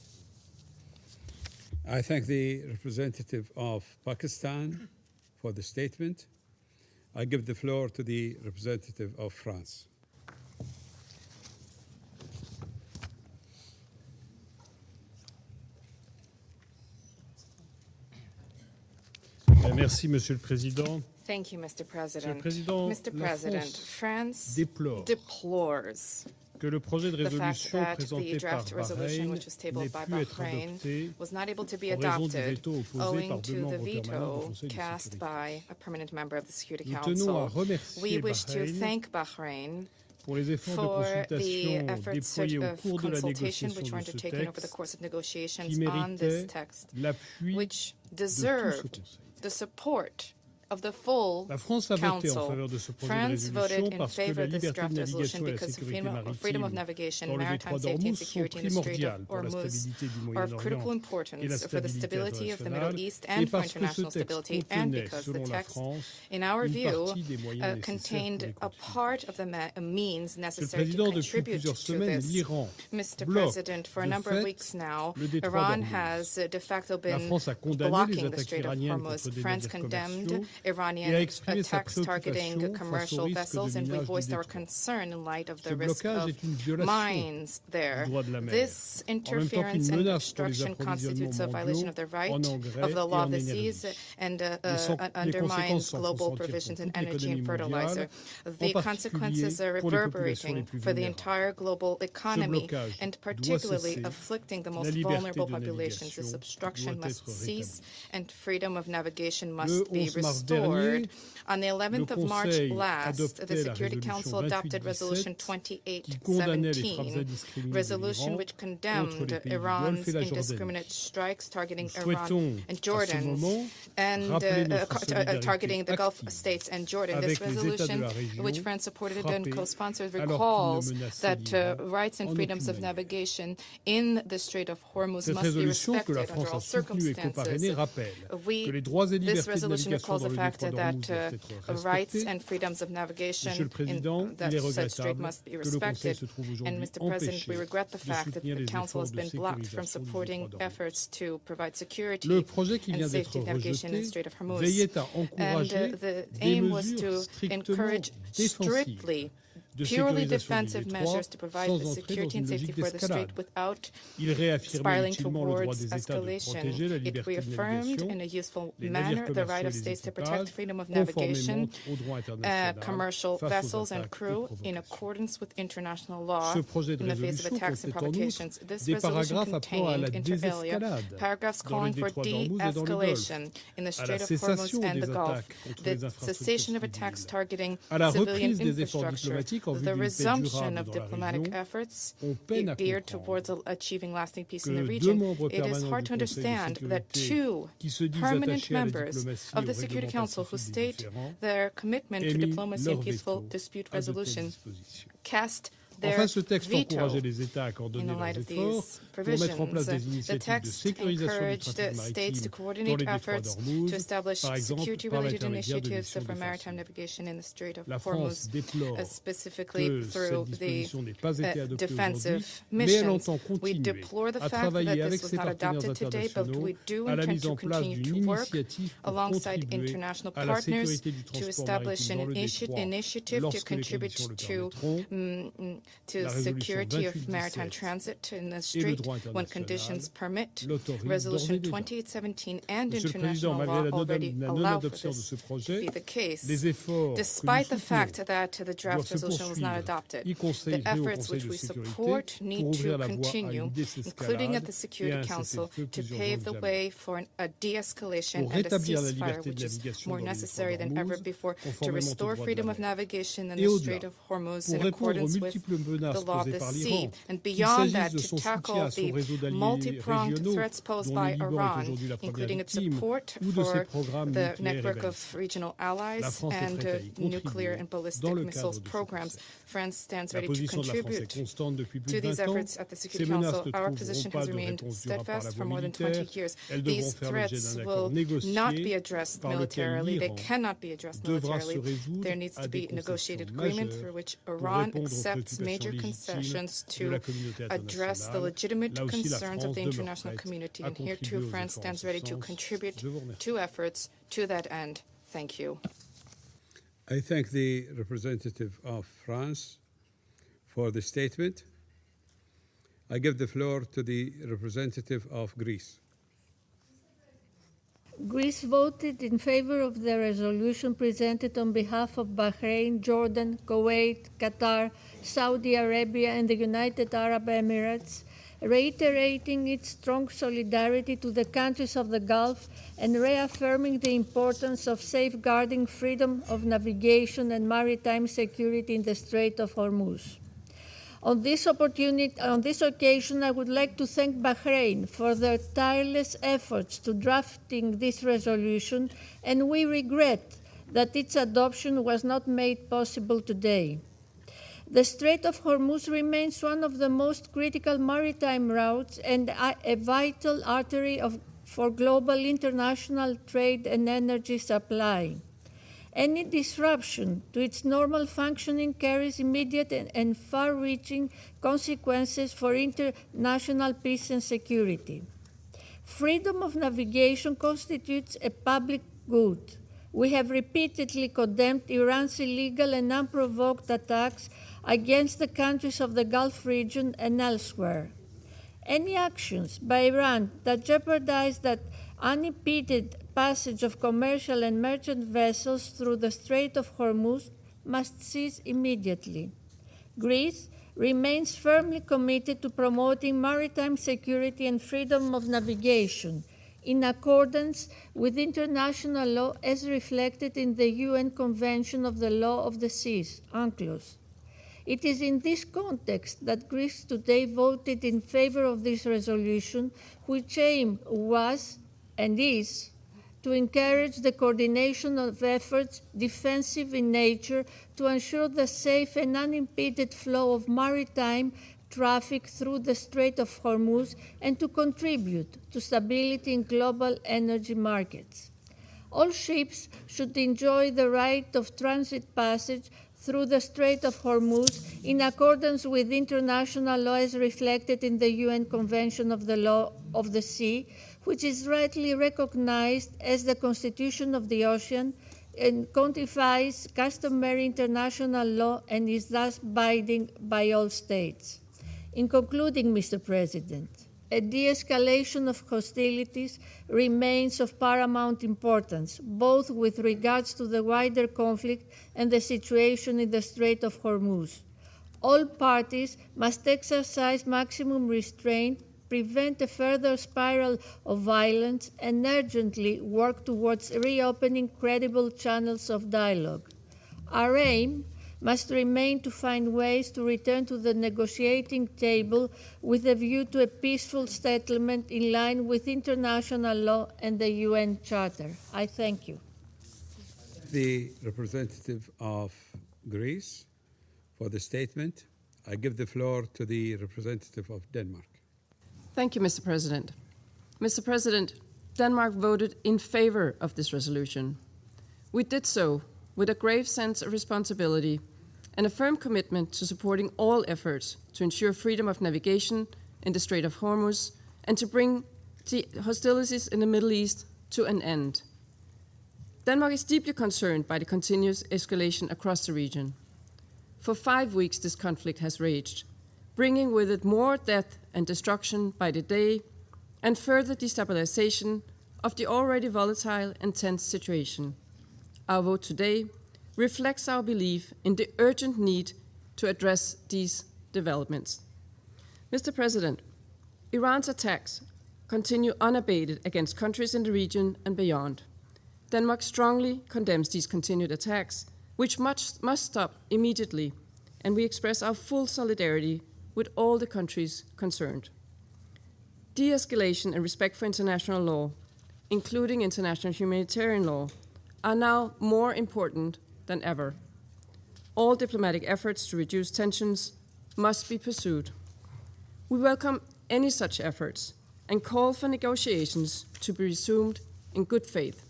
I thank the representative of Pakistan for the statement. I give the floor to the representative of France. Merci, Monsieur le Président. Thank you, Mr. President. Mr. President, France déplore deplores que le projet de the fact résolution that présenté the par draft resolution Bahreïn which was tabled by n'ait pu être Bahrain adopté was not able to be en raison du adopted veto opposé owing par deux to the membres permanents du veto Conseil de cast sécurité. by a permanent member of the Security Nous tenons à Council. remercier We wish to Bahreïn thank Bahrain pour les efforts de for the consultation efforts déployés au of cours de la consultation négociation which were de ce undertaken over the texte course of negotiations qui on this méritait text, l'appui which de tout ce deserved Conseil. the support of the full La France a voté en Council. faveur de ce projet de France voted résolution in parce que favor la of this liberté draft de resolution navigation et la because sécurité freedom of maritime navigation, dans le maritime détroit safety and d'Ormuz sont security in the Strait primordiales of pour la Hormuz stabilité du are of critical Moyen-Orient et la importance for the stabilité stability of the Middle internationale East et and for parce que ce international texte stability, and contenait, because the selon la text, France, in our une view, partie des moyens nécessaires pour contained les a continuer. part of the means Monsieur le necessary to Président, depuis contribute plusieurs to semaines, this. l'Iran Mr. bloque President, for a de number of fait weeks now, le détroit Iran d'Ormuz. has de facto La been France a condamné les blocking the attaques Strait of iraniennes Hormuz. contre des France navires condemned commerciaux et a Iranian exprimé sa attacks targeting préoccupation face au commercial risque de vessels, and we minage du voiced our détroit. concern in light of Ce the risk blocage of est une violation mines there. du droit de la mer, This en même temps interference qu'une and menace pour les obstruction constitutes a approvisionnements violation mondiaux of the right en engrais of the et law en of the seas énergie. and Les undermines conséquences s'en font global sentir provisions pour in toute energy l'économie and fertilizer. mondiale, The en consequences are particulier pour les populations les reverberating plus for the vulnérables. entire global economy blocage and doit particularly cesser. afflicting the La most liberté vulnerable de populations. navigation This obstruction doit must être cease rétablie. and freedom of navigation Le must be 11 mars restored. dernier, On the 11th of March Conseil last, the adoptait la Security Council résolution adopted Resolution 2817 qui condamnait les frappes 2817, indiscriminées de resolution l'Iran which contre condemned les pays du Iran's Golfe et la Jordanie. indiscriminate strikes targeting Nous Iran souhaitons and à ce Jordan moment and rappeler notre solidarité targeting the Gulf active states and Jordan. avec This les États de resolution, la région which France supported frappés and co-sponsored, alors qu'ils ne recalls menaçaient that l'Iran rights and en freedoms aucune of manière. navigation in the Strait of Hormuz Cette must be résolution que la respected under France all a soutenue et coparrainée circumstances. rappelle que les This droits et libertés de resolution navigation recalls dans the le fact détroit d'Ormuz that doivent être rights respectés. and freedoms of navigation Monsieur le Président, in that il est said strait regrettable must be que le Conseil respected. se trouve And aujourd'hui Mr. President, empêché we regret the de fact that soutenir the les Council has efforts de been blocked from sécurisation du supporting détroit d'Ormuz. efforts to provide security Le projet qui and vient d'être safety navigation in the rejeté Strait of Hormuz. veillait à And encourager the des aim was mesures to strictement encourage défensives strictly de purely sécurisation du defensive détroit measures to provide sans the entrer dans security une and safety logique for the strait d'escalade. without Il réaffirmait spiraling utilement le droit towards des États de escalation. protéger la It liberté de reaffirmed navigation, in a useful les manner navires the right commerciaux of et les states to protect équipages, freedom of conformément navigation, au droit international commercial face aux vessels and attaques et crew in provocations. accordance with international law Ce projet de in the face of résolution attacks and comptait en outre provocations. This des resolution paragraphes appelant à la contained, inter alia, désescalade paragraphs dans le calling for détroit d'Ormuz et dans le Golfe, de-escalation in the à Strait la of Hormuz cessation and the des Gulf, attaques contre les the infrastructures cessation of attacks civiles, targeting à la civilian reprise des efforts infrastructure, diplomatiques en vue the d'une paix resumption durable of dans la diplomatic région, efforts on peine à geared comprendre towards achieving lasting peace que in the deux region. membres It is permanents hard du to Conseil de understand that sécurité two qui se disent permanent attachés à la members diplomatie of et the au Security règlement Council who pacifique des state différends their commitment to émis diplomacy leur and peaceful veto dispute à de telles resolution dispositions. cast their Enfin, ce texte veto encourageait les États à in coordonner the light leurs of efforts these pour mettre en place provisions. des The initiatives de text sécurisation du encouraged trafic states to maritime dans coordinate les détroits efforts to d'Ormuz, establish par exemple par security-related l'intermédiaire de initiatives missions for maritime défensives. navigation in the Strait of La France Hormuz, déplore specifically que through cette the disposition n'ait pas été adoptée aujourd'hui, defensive mais elle missions. entend We continuer deplore the à fact that travailler avec this was ses not partenaires adopted today, but internationaux we do à la intend mise to en place continue d'une to work initiative pour alongside contribuer international à la partners sécurité du to transport establish maritime dans an le détroit initiative to lorsque les contribute conditions le to permettront, to security of maritime transit in the Strait when conditions permit. Resolution 2817 and international law already allow for this to be the case. Despite the fact that the draft resolution was not adopted, the efforts which we support need to continue, including at the Security Council, to pave the way for a de-escalation and a ceasefire, which is more necessary than ever before, to restore freedom of navigation in the Strait of Hormuz in accordance with the law of the sea, and beyond that, to tackle the multi-pronged threats posed by Iran, including its support for the network of regional allies and nuclear and ballistic missiles programs. France stands ready to contribute to these efforts at the Security Council. Our position has remained steadfast for more than 20 years. These threats will not be addressed militarily. They cannot be addressed militarily. There needs to be a negotiated agreement through which Iran accepts major concessions to address the legitimate concerns of the international community. And here too, France stands ready to contribute to efforts to that end. Thank you. I thank the representative of France for the statement. I give the floor to the representative of Greece. Greece voted in favor of the resolution presented on behalf of Bahrain, Jordan, Kuwait, Qatar, Saudi Arabia, and the United Arab Emirates, reiterating its strong solidarity to the countries of the Gulf and reaffirming the importance of safeguarding freedom of navigation and maritime security in the Strait of Hormuz. On this occasion, I would like to thank Bahrain for their tireless efforts to drafting this resolution, and we regret that its adoption was not made possible today. The Strait of Hormuz remains one of the most critical maritime routes and a vital artery for global international trade and energy supply. Any disruption to its normal functioning carries immediate and far-reaching consequences for international peace and security. Freedom of navigation constitutes a public good. We have repeatedly condemned Iran's illegal and unprovoked attacks against the countries of the Gulf region and elsewhere. Any actions by Iran that jeopardize that unimpeded passage of commercial and merchant vessels through the Strait of Hormuz must cease immediately. Greece remains firmly committed to promoting maritime security and freedom of navigation in accordance with international law as reflected in the UN Convention of the Law of the Seas, UNCLOS. It is in this context that Greece today voted in favor of this resolution, which aim was and is to encourage the coordination of efforts defensive in nature to ensure the safe and unimpeded flow of maritime traffic through the Strait of Hormuz and to contribute to stability in global energy markets. All ships should enjoy the right of transit passage through the Strait of Hormuz in accordance with international law as reflected in the UN Convention of the Law of the Sea, which is rightly recognized as the Constitution of the Ocean and codifies customary international law and is thus binding by all states. In concluding, Mr. President, a de-escalation of hostilities remains of paramount importance, both with regards to the wider conflict and the situation in the Strait of Hormuz. All parties must exercise maximum restraint, prevent a further spiral of violence, and urgently work towards reopening credible channels of dialogue. Our aim must remain to find ways to return to the negotiating table with a view to a peaceful settlement in line with international law and the UN Charter. I thank you. The representative of Greece for the statement. I give the floor to the representative of Denmark. Thank you, Mr. President. Mr. President, Denmark voted in favor of this resolution. We did so with a grave sense of responsibility and a firm commitment to supporting all efforts to ensure freedom of navigation in the Strait of Hormuz and to bring the hostilities in the Middle East to an end. Denmark is deeply concerned by the continuous escalation across the region. For 5 weeks, this conflict has raged, bringing with it more death and destruction by the day and further destabilization of the already volatile and tense situation. Our vote today reflects our belief in the urgent need to address these developments. Mr. President, Iran's attacks continue unabated against countries in the region and beyond. Denmark strongly condemns these continued attacks, which must stop immediately, and we express our full solidarity with all the countries concerned. De-escalation and respect for international law, including international humanitarian law, are now more important than ever. All diplomatic efforts to reduce tensions must be pursued. We welcome any such efforts and call for negotiations to be resumed in good faith.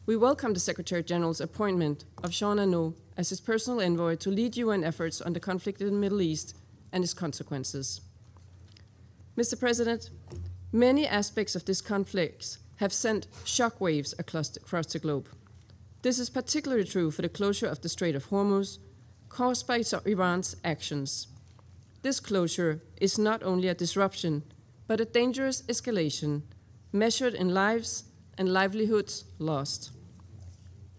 We welcome the Secretary General's appointment of Jean Anot as his personal envoy to lead UN efforts on the conflict in the Middle East and its consequences. Mr. President, many aspects of this conflict have sent shockwaves across the globe. This is particularly true for the closure of the Strait of Hormuz, caused by Iran's actions. This closure is not only a disruption, but a dangerous escalation, measured in lives and livelihoods lost.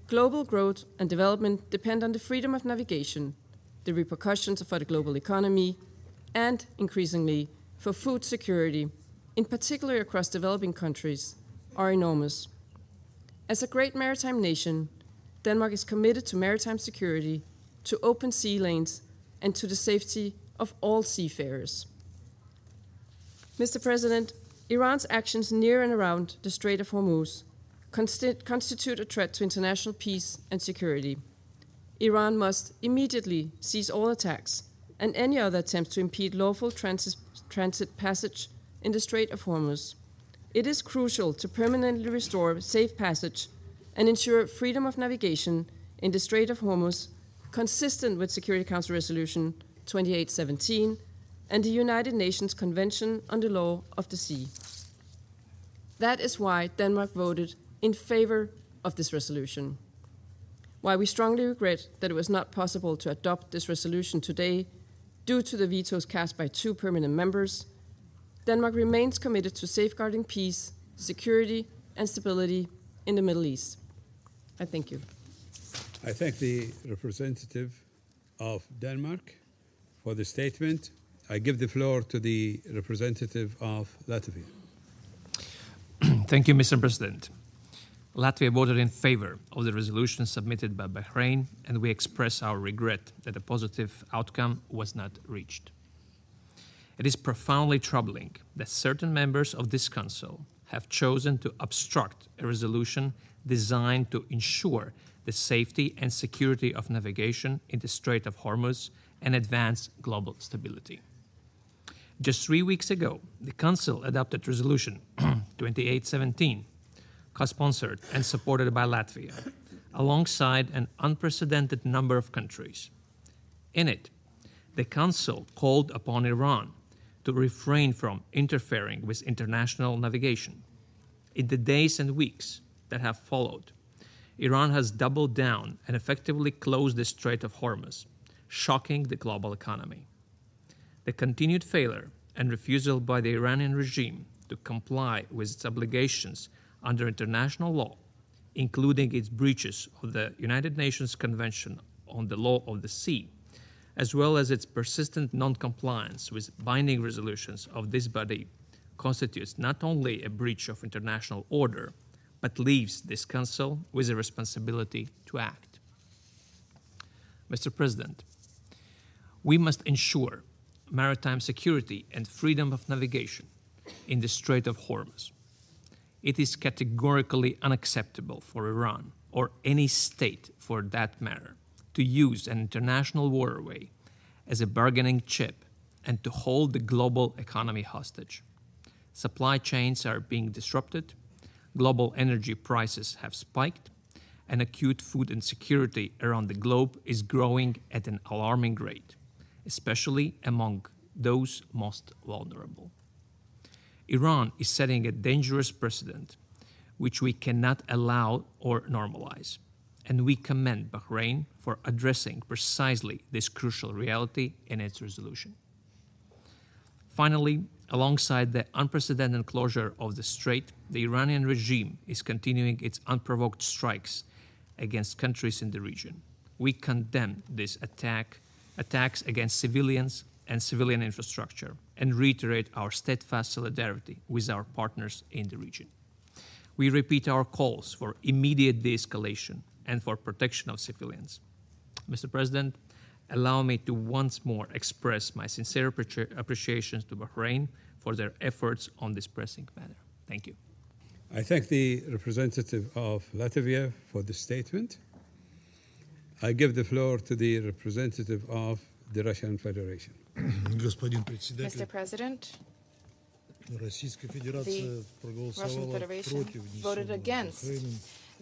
Global growth and development depend on the freedom of navigation, the repercussions for the global economy, and, increasingly, for food security, in particular across developing countries, are enormous. As a great maritime nation, Denmark is committed to maritime security, to open sea lanes, and to the safety of all seafarers. Mr. President, Iran's actions near and around the Strait of Hormuz constitute a threat to international peace and security. Iran must immediately cease all attacks and any other attempts to impede lawful transit passage in the Strait of Hormuz. It is crucial to permanently restore safe passage and ensure freedom of navigation in the Strait of Hormuz, consistent with Security Council Resolution 2817 and the United Nations Convention on the Law of the Sea. That is why Denmark voted in favor of this resolution. While we strongly regret that it was not possible to adopt this resolution today due to the vetoes cast by 2 permanent members, Denmark remains committed to safeguarding peace, security, and stability in the Middle East. I thank you. I thank the representative of Denmark for the statement. I give the floor to the representative of Latvia. Thank you, Mr. President. Latvia voted in favor of the resolution submitted by Bahrain, and we express our regret that a positive outcome was not reached. It is profoundly troubling that certain members of this Council have chosen to obstruct a resolution designed to ensure the safety and security of navigation in the Strait of Hormuz and advance global stability. Just 3 weeks ago, the Council adopted Resolution 2817, co-sponsored and supported by Latvia, alongside an unprecedented number of countries. In it, the Council called upon Iran to refrain from interfering with international navigation. In the days and weeks that have followed, Iran has doubled down and effectively closed the Strait of Hormuz, shocking the global economy. The continued failure and refusal by the Iranian regime to comply with its obligations under international law, including its breaches of the United Nations Convention on the Law of the Sea, as well as its persistent non-compliance with binding resolutions of this body, constitutes not only a breach of international order, but leaves this Council with a responsibility to act. Mr. President, we must ensure maritime security and freedom of navigation in the Strait of Hormuz. It is categorically unacceptable for Iran, or any state for that matter, to use an international waterway as a bargaining chip and to hold the global economy hostage. Supply chains are being disrupted, global energy prices have spiked, and acute food insecurity around the globe is growing at an alarming rate, especially among those most vulnerable. Iran is setting a dangerous precedent which we cannot allow or normalize. and we commend Bahrain for addressing precisely this crucial reality in its resolution. Finally, alongside the unprecedented closure of the Strait, the Iranian regime is continuing its unprovoked strikes against countries in the region. We condemn these attacks against civilians and civilian infrastructure, and reiterate our steadfast solidarity with our partners in the region. We repeat our calls for immediate de-escalation and for protection of civilians. Mr. President, allow me to once more express my sincere appreciation to Bahrain for their efforts on this pressing matter. Thank you. I thank the representative of Latvia for the statement. I give the floor to the representative of the Russian Federation. Mr. President, the Russian Federation voted against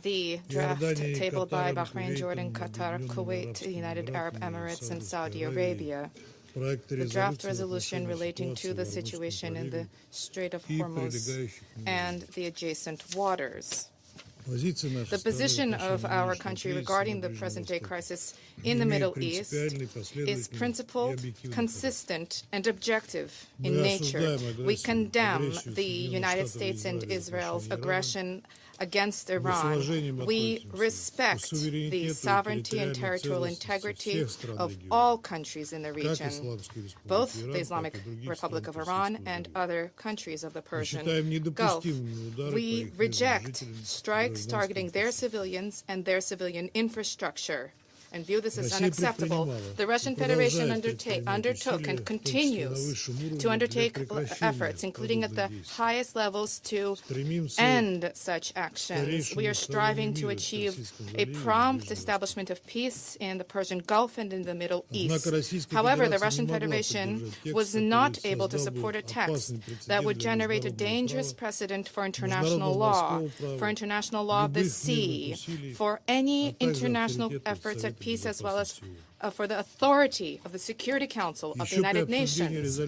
the draft tabled by Bahrain, Jordan, Qatar, Kuwait, the United Arab Emirates, and Saudi Arabia. The draft resolution relating to the situation in the Strait of Hormuz and the adjacent waters. The position of our country regarding the present-day crisis in the Middle East is principled, consistent, and objective in nature. We condemn the United States and Israel's aggression against Iran. We respect the sovereignty and territorial integrity of all countries in the region, both the Islamic Republic of Iran and other countries of the Persian Gulf. We reject strikes targeting their civilians and their civilian infrastructure and view this as unacceptable. The Russian Federation undertook and continues to undertake efforts, including at the highest levels, to end such actions. We are striving to achieve a prompt establishment of peace in the Persian Gulf and in the Middle East. However, the Russian Federation was not able to support a text that would generate a dangerous precedent for international law of the sea, for any international efforts at peace, as well as for the authority of the Security Council of the United Nations.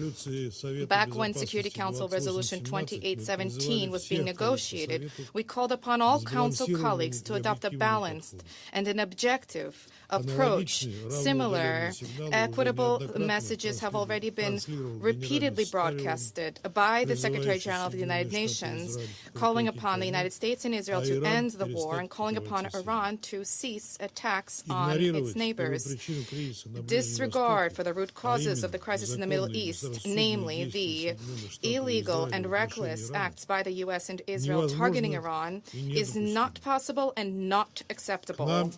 Back when Security Council Resolution 2817 was being negotiated, we called upon all Council colleagues to adopt a balanced and an objective approach. Similar, equitable messages have already been repeatedly broadcasted by the Secretary General of the United Nations, calling upon the United States and Israel to end the war and calling upon Iran to cease attacks on its neighbors. Disregard for the root causes of the crisis in the Middle East, namely the illegal and reckless acts by the U.S. and Israel targeting Iran, is not possible and not acceptable.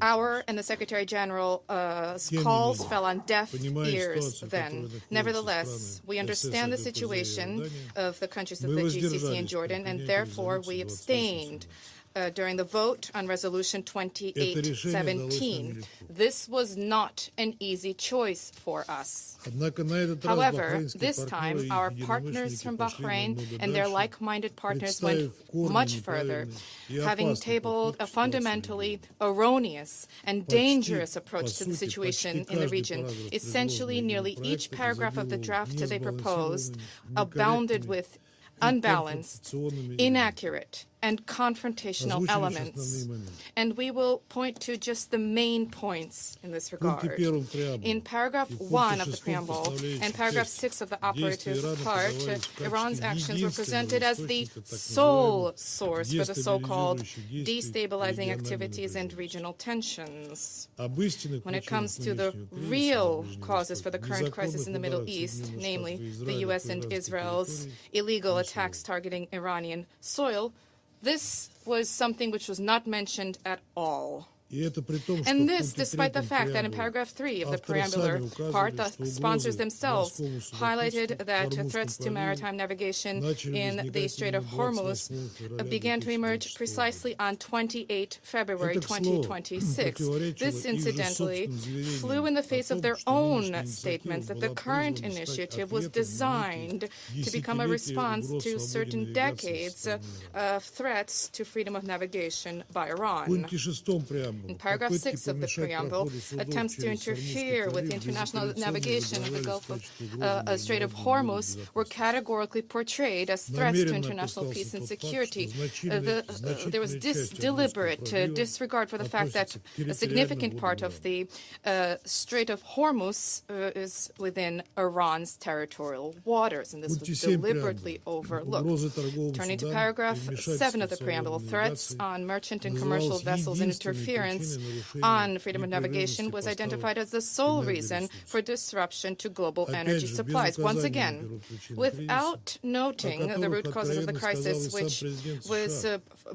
Our and the Secretary General's calls fell on deaf ears then. Nevertheless, we understand the situation of the countries of the GCC and Jordan, and therefore we abstained during the vote on Resolution 2817. This was not an easy choice for us. However, this time, our partners from Bahrain and their like-minded partners went much further, having tabled a fundamentally erroneous and dangerous approach to the situation in the region. Essentially, nearly each paragraph of the draft they proposed abounded with unbalanced, inaccurate, and confrontational elements. And we will point to just the main points in this regard. In paragraph 1 of the preamble and paragraph 6 of the operative part, Iran's actions were presented as the sole source for the so-called destabilizing activities and regional tensions. When it comes to the real causes for the current crisis in the Middle East, namely the U.S. and Israel's illegal attacks targeting Iranian soil, this was something which was not mentioned at all. And this, despite the fact that in paragraph 3 of the preambular part, the sponsors themselves highlighted that threats to maritime navigation in the Strait of Hormuz began to emerge precisely on 28 February 2026. This, incidentally, flew in the face of their own statements that the current initiative was designed to become a response to certain decades of threats to freedom of navigation by Iran. In paragraph 6 of the preamble, attempts to interfere with international navigation of the Gulf of Strait of Hormuz were categorically portrayed as threats to international peace and security. There was deliberate disregard for the fact that a significant part of the Strait of Hormuz is within Iran's territorial waters, and this was deliberately overlooked. Turning to paragraph 7 of the preamble, threats on merchant and commercial vessels and interference on freedom of navigation was identified as the sole reason for disruption to global energy supplies. Once again, without noting the root causes of the crisis, which was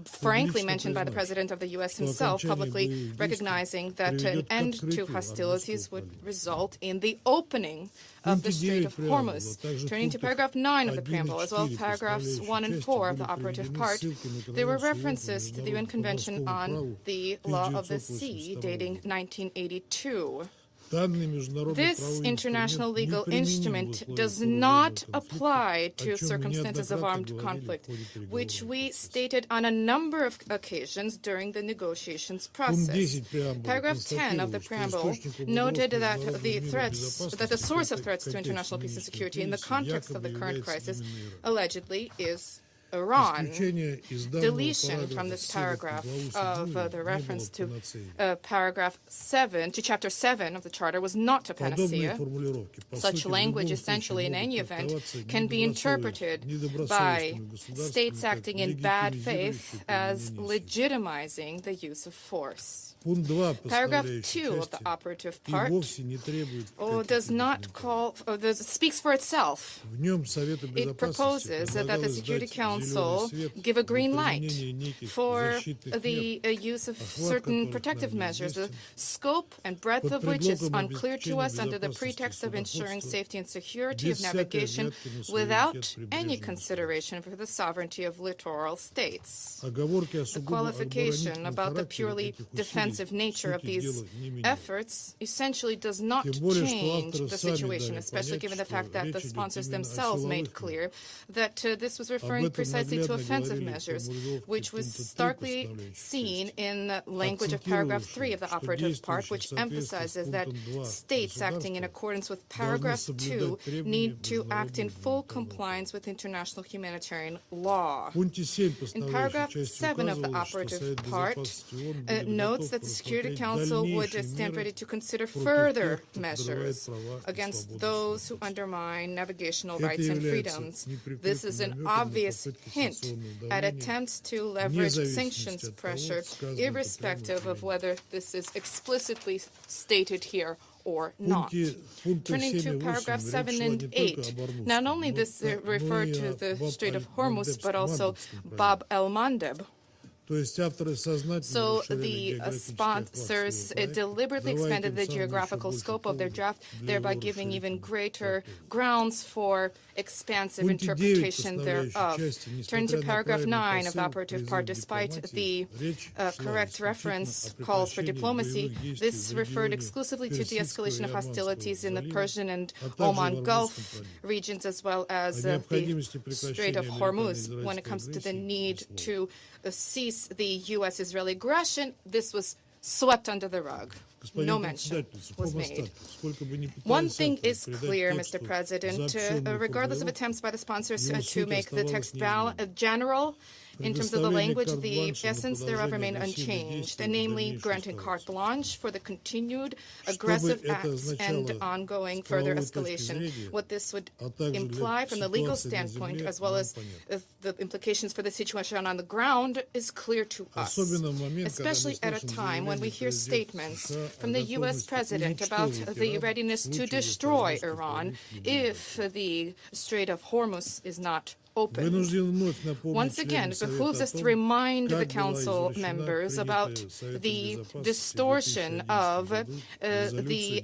frankly mentioned by the President of the U.S. himself, publicly recognizing that an end to hostilities would result in the opening of the Strait of Hormuz. Turning to paragraph 9 of the preamble, as well as paragraphs 1 and 4 of the operative part, there were references to the UN Convention on the Law of the Sea, dating 1982. This international legal instrument does not apply to circumstances of armed conflict, which we stated on a number of occasions during the negotiations process. Paragraph 10 of the preamble noted that the source of threats to international peace and security in the context of the current crisis allegedly is Iran. Deletion from this paragraph of the reference to paragraph 7, to chapter 7 of the Charter was not a panacea. Such language essentially, in any event, can be interpreted by states acting in bad faith as legitimizing the use of force. Paragraph 2 of the operative part speaks for itself. It proposes that the Security Council give a green light for the use of certain protective measures, the scope and breadth of which is unclear to us, under the pretext of ensuring safety and security of navigation without any consideration for the sovereignty of littoral states. The qualification about the purely defensive nature of these efforts essentially does not change the situation, especially given the fact that the sponsors themselves made clear that this was referring precisely to offensive measures, which was starkly seen in the language of paragraph 3 of the operative part, which emphasizes that states acting in accordance with paragraph 2 need to act in full compliance with international humanitarian law. In paragraph 7 of the operative part, notes that the Security Council would stand ready to consider further measures against those who undermine navigational rights and freedoms. This is an obvious hint at attempts to leverage sanctions pressure, irrespective of whether this is explicitly stated here or not. Turning to paragraph 7 and 8, not only this referred to the Strait of Hormuz, but also Bab el-Mandeb. So the sponsors deliberately expanded the geographical scope of their draft, thereby giving even greater grounds for expansive interpretation thereof. Turning to paragraph 9 of the operative part, despite the correct reference calls for diplomacy, this referred exclusively to the escalation of hostilities in the Persian and Oman Gulf regions, as well as the Strait of Hormuz. When it comes to the need to cease the U.S.-Israeli aggression, this was swept under the rug. No mention was made. One thing is clear, Mr. President, regardless of attempts by the sponsors to make the text general, in terms of the language, the essence thereof remained unchanged, namely granting carte blanche for the continued aggressive acts and ongoing further escalation. What this would imply from the legal standpoint, as well as the implications for the situation on the ground, is clear to us, especially at a time when we hear statements from the U.S. President about the readiness to destroy Iran if the Strait of Hormuz is not open. Once again, it behooves us to remind the Council members about the distortion of the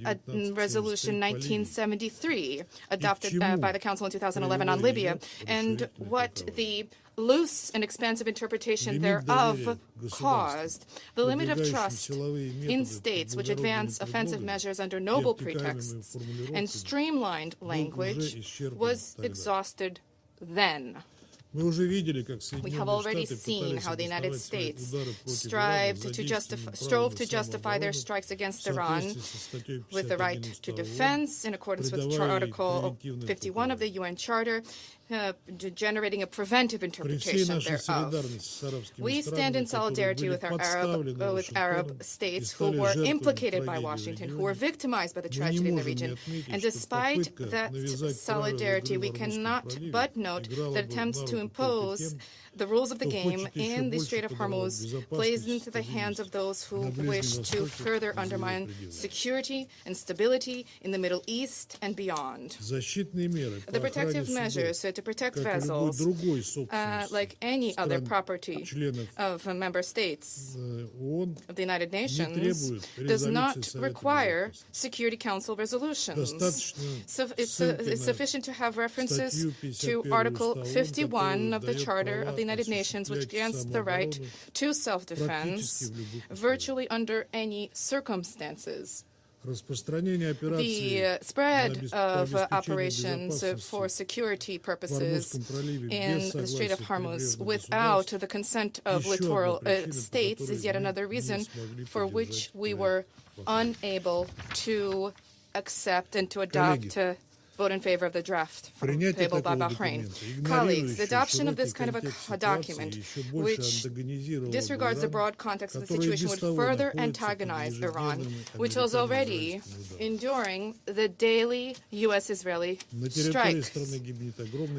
Resolution 1973 adopted by the Council in 2011 on Libya, and what the loose and expansive interpretation thereof caused. The limit of trust in states which advance offensive measures under noble pretexts and streamlined language was exhausted then. We have already seen how the United States strove to justify their strikes against Iran with the right to defense in accordance with Article 51 of the UN Charter, generating a preventive interpretation thereof. We stand in solidarity with Arab states who were implicated by Washington, who were victimized by the tragedy in the region. And despite that solidarity, we cannot but note that attempts to impose the rules of the game in the Strait of Hormuz plays into the hands of those who wish to further undermine security and stability in the Middle East and beyond. The protective measures to protect vessels, like any other property of member states of the United Nations, does not require Security Council resolutions. So it's sufficient to have references to Article 51 of the Charter of the United Nations, which grants the right to self-defense virtually under any circumstances. The spread of operations for security purposes in the Strait of Hormuz without the consent of littoral states is yet another reason for which we were unable to accept and to adopt vote in favor of the draft tabled by Bahrain. Colleagues, the adoption of this kind of a document, which disregards the broad context of the situation, would further antagonize Iran, which was already enduring the daily U.S.-Israeli strikes.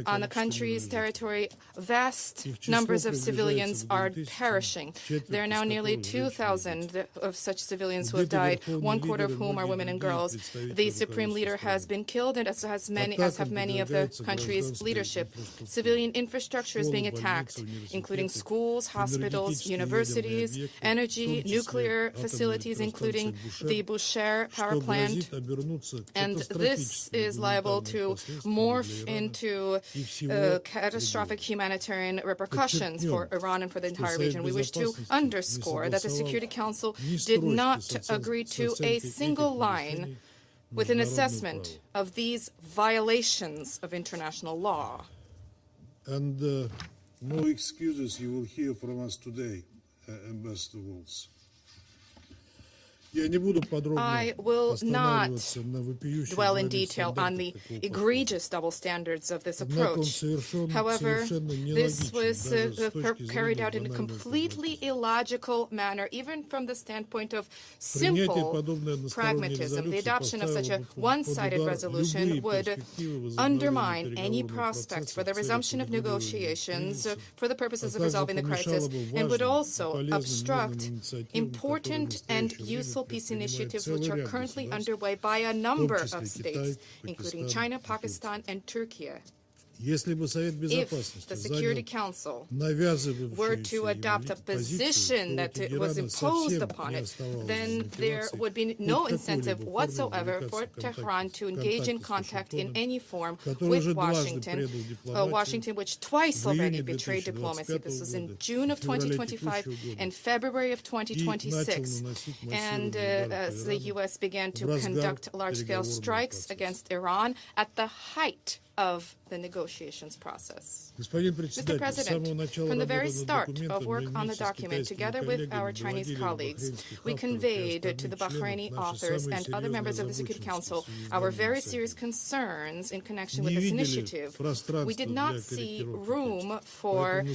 On the country's territory, vast numbers of civilians are perishing. There are now nearly 2,000 of such civilians who have died, one quarter of whom are women and girls. The supreme leader has been killed, and as have many of the country's leadership. Civilian infrastructure is being attacked, including schools, hospitals, universities, energy, nuclear facilities, including the Bushehr power plant. And this is liable to morph into catastrophic humanitarian repercussions for Iran and for the entire region. We wish to underscore that the Security Council did not agree to a single line with an assessment of these violations of international law. And no excuses you will hear from us today, Ambassador Waltz. I will not dwell in detail on the egregious double standards of this approach. However, this was carried out in a completely illogical manner, even from the standpoint of simple pragmatism. The adoption of such a one-sided resolution would undermine any prospects for the resumption of negotiations for the purposes of resolving the crisis, and would also obstruct important and useful peace initiatives which are currently underway by a number of states, including China, Pakistan, and Turkey. If the Security Council were to adopt a position that was imposed upon it, then there would be no incentive whatsoever for Tehran to engage in contact in any form with Washington, Washington which twice already betrayed diplomacy. This was in June of 2025 and February of 2026. And as the U.S. began to conduct large-scale strikes against Iran at the height of the negotiations process. Mr. President, from the very start of work on the document, together with our Chinese colleagues, we conveyed to the Bahraini authors and other members of the Security Council our very serious concerns in connection with this initiative. We did not see room for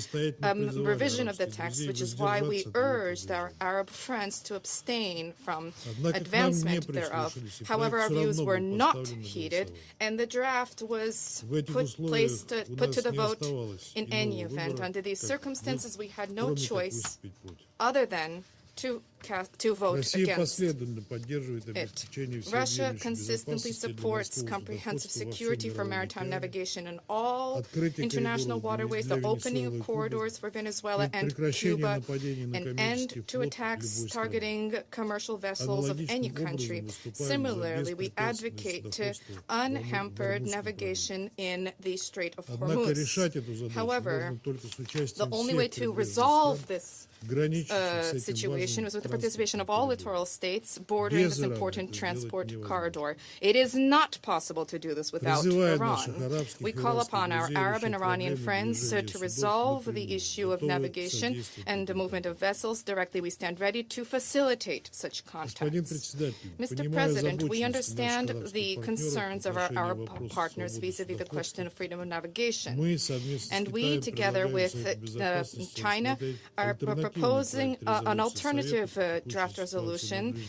revision of the text, which is why we urged our Arab friends to abstain from advancement thereof. However, our views were not heeded, and the draft was put to the vote in any event. Under these circumstances, we had no choice other than to vote against it. Russia consistently supports comprehensive security for maritime navigation in all international waterways, the opening of corridors for Venezuela and Cuba, an end to attacks targeting commercial vessels of any country. Similarly, we advocate unhampered navigation in the Strait of Hormuz. However, the only way to resolve this situation was with the participation of all littoral states bordering this important transport corridor. It is not possible to do this without Iran. We call upon our Arab and Iranian friends to resolve the issue of navigation and the movement of vessels directly. We stand ready to facilitate such contacts. Mr. President, we understand the concerns of our Arab partners vis-à-vis the question of freedom of navigation. And we, together with China, are proposing an alternative draft resolution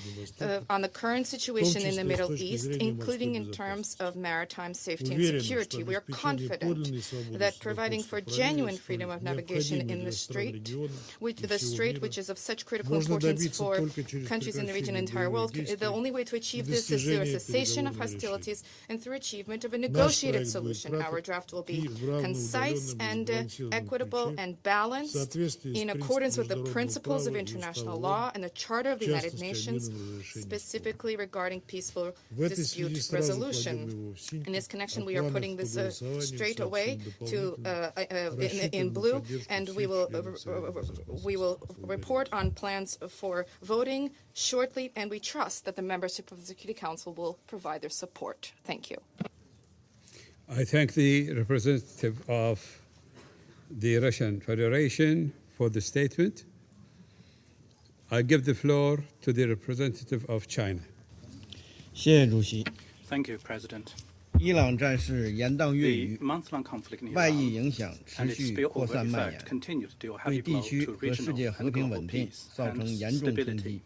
on the current situation in the Middle East, including in terms of maritime safety and security. We are confident that providing for genuine freedom of navigation in the strait, which is of such critical importance for countries in the region and the entire world, the only way to achieve this is through a cessation of hostilities and through achievement of a negotiated solution. Our draft will be concise and equitable and balanced in accordance with the principles of international law and the Charter of the United Nations, specifically regarding peaceful dispute resolution. In this connection, we are putting this straight away to in blue, and we will report on plans for voting shortly, and we trust that the membership of the Security Council will provide their support. Thank you. I thank the representative of the Russian Federation for the statement. I give the floor to the representative of China. Thank you, President. The month-long conflict in Iran and its spillover effect continue to deal heavy blow to regional and global peace and stability.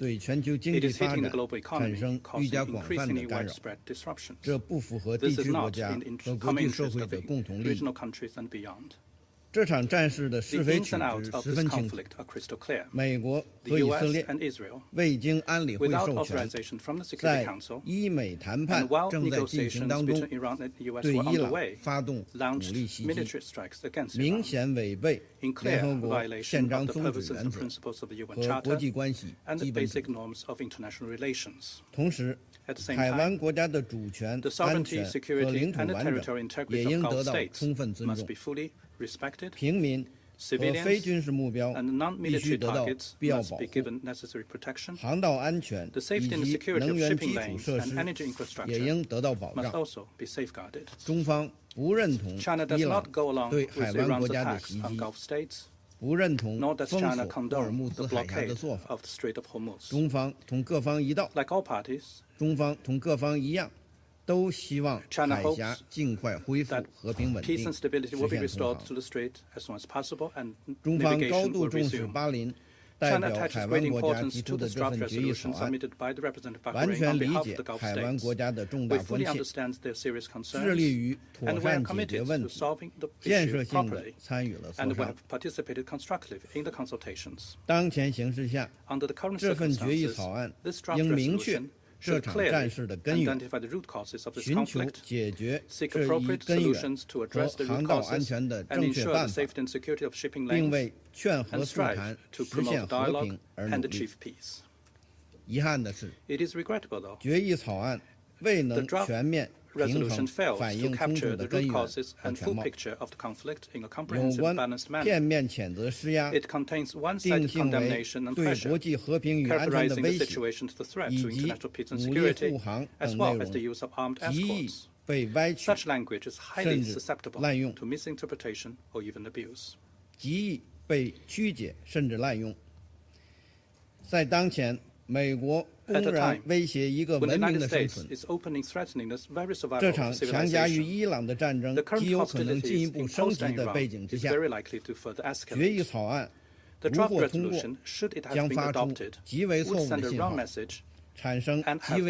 It is hitting the global economy, causing increasingly widespread disruptions. This is not in the common interest of the regional countries and beyond. The ins and outs of this conflict are crystal clear. The U.S. and Israel, without authorization from the Security Council, and while negotiations between Iran and the U.S. were underway, launched military strikes against Iran, in clear violation of the purposes and principles of the UN Charter and the basic norms of international relations. At the same time, the sovereignty, security, and the territorial integrity of Gulf states must be fully respected. Civilians and non-military targets must be given necessary protection. The safety and security of shipping lanes and energy infrastructure must also be safeguarded. China does not go along with Iran's attacks on Gulf states, nor does China condone the blockade of the Strait of Hormuz. Like all parties, China hopes that peace and stability will be restored to the strait as soon as possible and navigation will resume. China attaches great importance to the draft resolution submitted by the representative Bahrain on behalf of the Gulf states. We fully understand their serious concerns, and we are committed to solving the issue properly, and we have participated constructively in the consultations. Under the current circumstances, this draft resolution should clearly identify the root causes of this conflict, seek appropriate solutions to address the root causes, and ensure the safety and security of shipping lanes, and strive to promote dialogue and achieve peace. It is regrettable, though, the draft resolution fails to capture the root causes and full picture of the conflict in a comprehensive and balanced manner. It contains one-sided condemnation and pressure, characterizing the situation as a threat to international peace and security, as well as the use of armed escorts. Such language is highly susceptible to misinterpretation or even abuse. At a time when the United States is openly threatening the very survival of civilization, the current hostilities imposed on Iran is very likely to further escalate. The draft resolution, should it have been adopted, would send a wrong message and have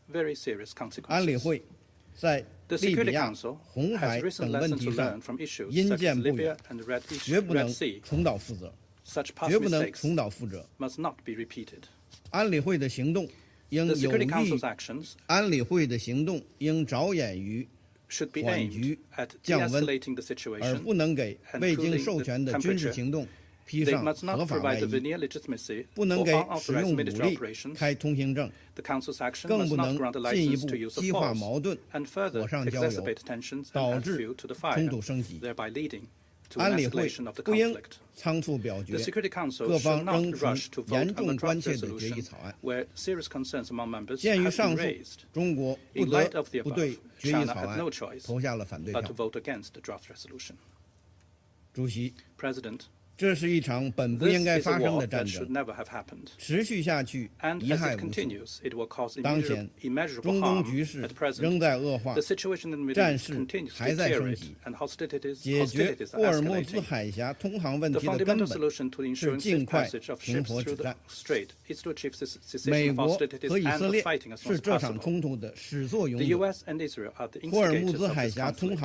very serious consequences. The Security Council has recent lessons to learn from issues such as Libya and the Red Sea. Such past mistakes must not be repeated. The Security Council's actions should be aimed at de-escalating the situation and cooling the temperature. They must not provide the veneer legitimacy for unauthorized military operations. The Council's action must not grant a license to use of force and further exacerbate tensions and add fuel to the fire, thereby leading to an escalation of the conflict. The Security Council should not rush to vote on the draft resolution where serious concerns among members have been raised. In light of the above, China had no choice but to vote against the draft resolution. President, this is a war that should never have happened. And as it continues, it will cause immeasurable harm at present. The situation in the Middle East continues to deteriorate, and hostilities are escalating. The fundamental solution to ensuring safe passage of ships through the strait is to achieve cessation of hostilities and the fighting as soon as possible. The U.S. and Israel are the instigators of this conflict.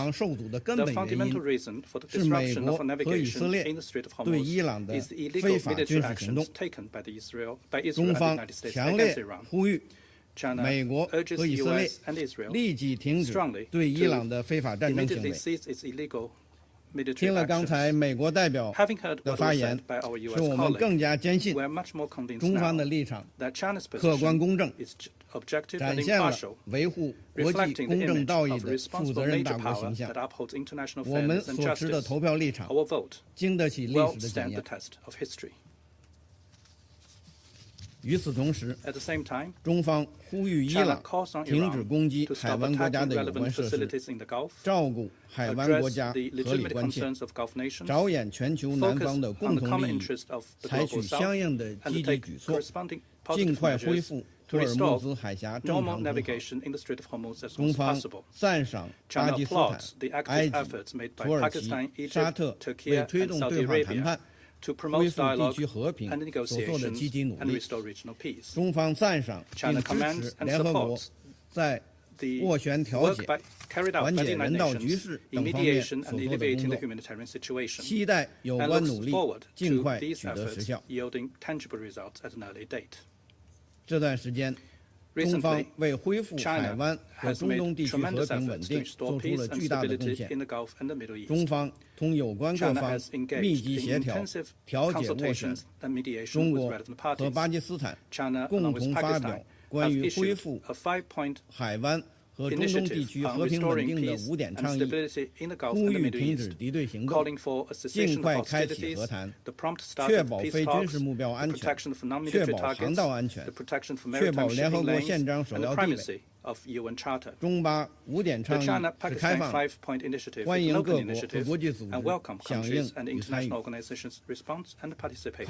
The fundamental reason for the disruption of navigation in the Strait of Hormuz is the illegal military actions taken by Israel and the United States against Iran. China urges the U.S. and Israel strongly to immediately cease its illegal military actions. Having heard what was said by our U.S. colleague, we are much more convinced now that China's position is objective and impartial, reflecting the image of a responsible major power that upholds international fairness and justice. Our vote will stand the test of history. At the same time, China calls on Iran to stop attacking relevant facilities in the Gulf, address the legitimate concerns of Gulf nations, focus on the common interest of the global South, and take corresponding positive measures to restore normal navigation in the Strait of Hormuz as soon as possible. China applauds the active efforts made by Pakistan, Egypt, Turkey, and Saudi Arabia to promote dialogue and negotiations and restore regional peace. China commends and supports the work carried out by the United Nations in mediation and alleviating the humanitarian situation, and looks forward to these efforts yielding tangible results at an early date. Recently, China has made tremendous efforts to restore peace and stability in the Gulf and the Middle East. China has engaged in intensive consultations and mediation with relevant parties. China, along with Pakistan, have issued a 5-point initiative on restoring peace and stability in the Gulf and the Middle East, calling for a cessation of hostilities, the prompt start of peace talks, the protection of non-military targets, the protection for maritime shipping lanes, and the primacy of UN Charter. The China-Pakistan 5-point initiative is an open initiative and welcome countries and international organizations' response and participation.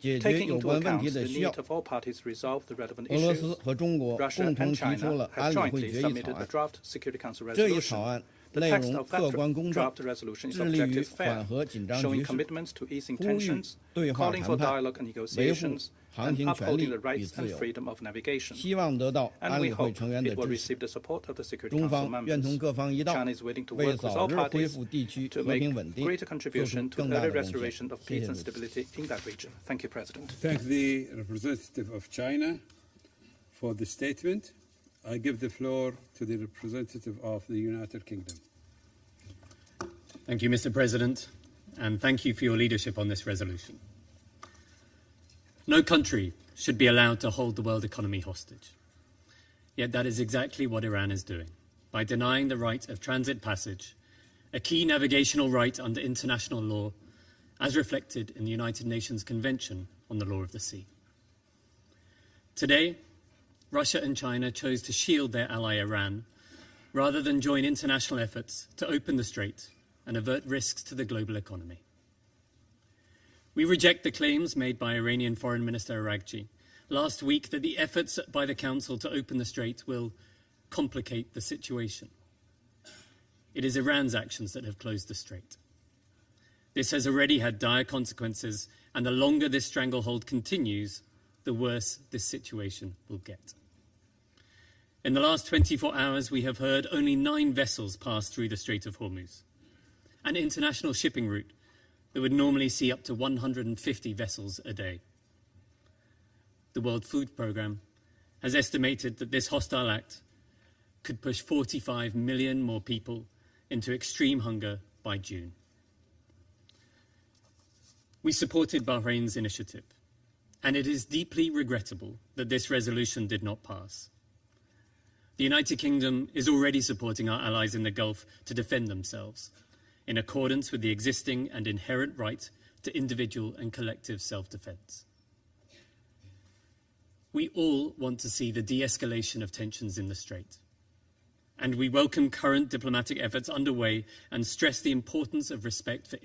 Taking into account the need of all parties to resolve the relevant issues, Russia and China have jointly submitted a draft Security Council resolution. The text of that draft resolution is objective fair, showing commitments to easing tensions, calling for dialogue and negotiations, and upholding the rights and freedom of navigation. And we hope it will receive the support of the Security Council members. China is willing to work with all parties to make greater contribution to the early restoration of peace and stability in that region. Thank you, President. Thank the representative of China for the statement. I give the floor to the representative of the United Kingdom. Thank you, Mr. President, and thank you for your leadership on this resolution. No country should be allowed to hold the world economy hostage. Yet that is exactly what Iran is doing, by denying the right of transit passage, a key navigational right under international law, as reflected in the United Nations Convention on the Law of the Sea. Today, Russia and China chose to shield their ally Iran rather than join international efforts to open the strait and avert risks to the global economy. We reject the claims made by Iranian Foreign Minister IRGC last week that the efforts by the Council to open the strait will complicate the situation. It is Iran's actions that have closed the strait. This has already had dire consequences, and the longer this stranglehold continues, the worse this situation will get. In the last 24 hours, we have heard only 9 vessels pass through the Strait of Hormuz, an international shipping route that would normally see up to 150 vessels a day. The World Food Programme has estimated that this hostile act could push 45 million more people into extreme hunger by June. We supported Bahrain's initiative, and it is deeply regrettable that this resolution did not pass. The United Kingdom is already supporting our allies in the Gulf to defend themselves, in accordance with the existing and inherent right to individual and collective self-defense. We all want to see the de-escalation of tensions in the Strait, and we welcome current diplomatic efforts underway and stress the importance of respect for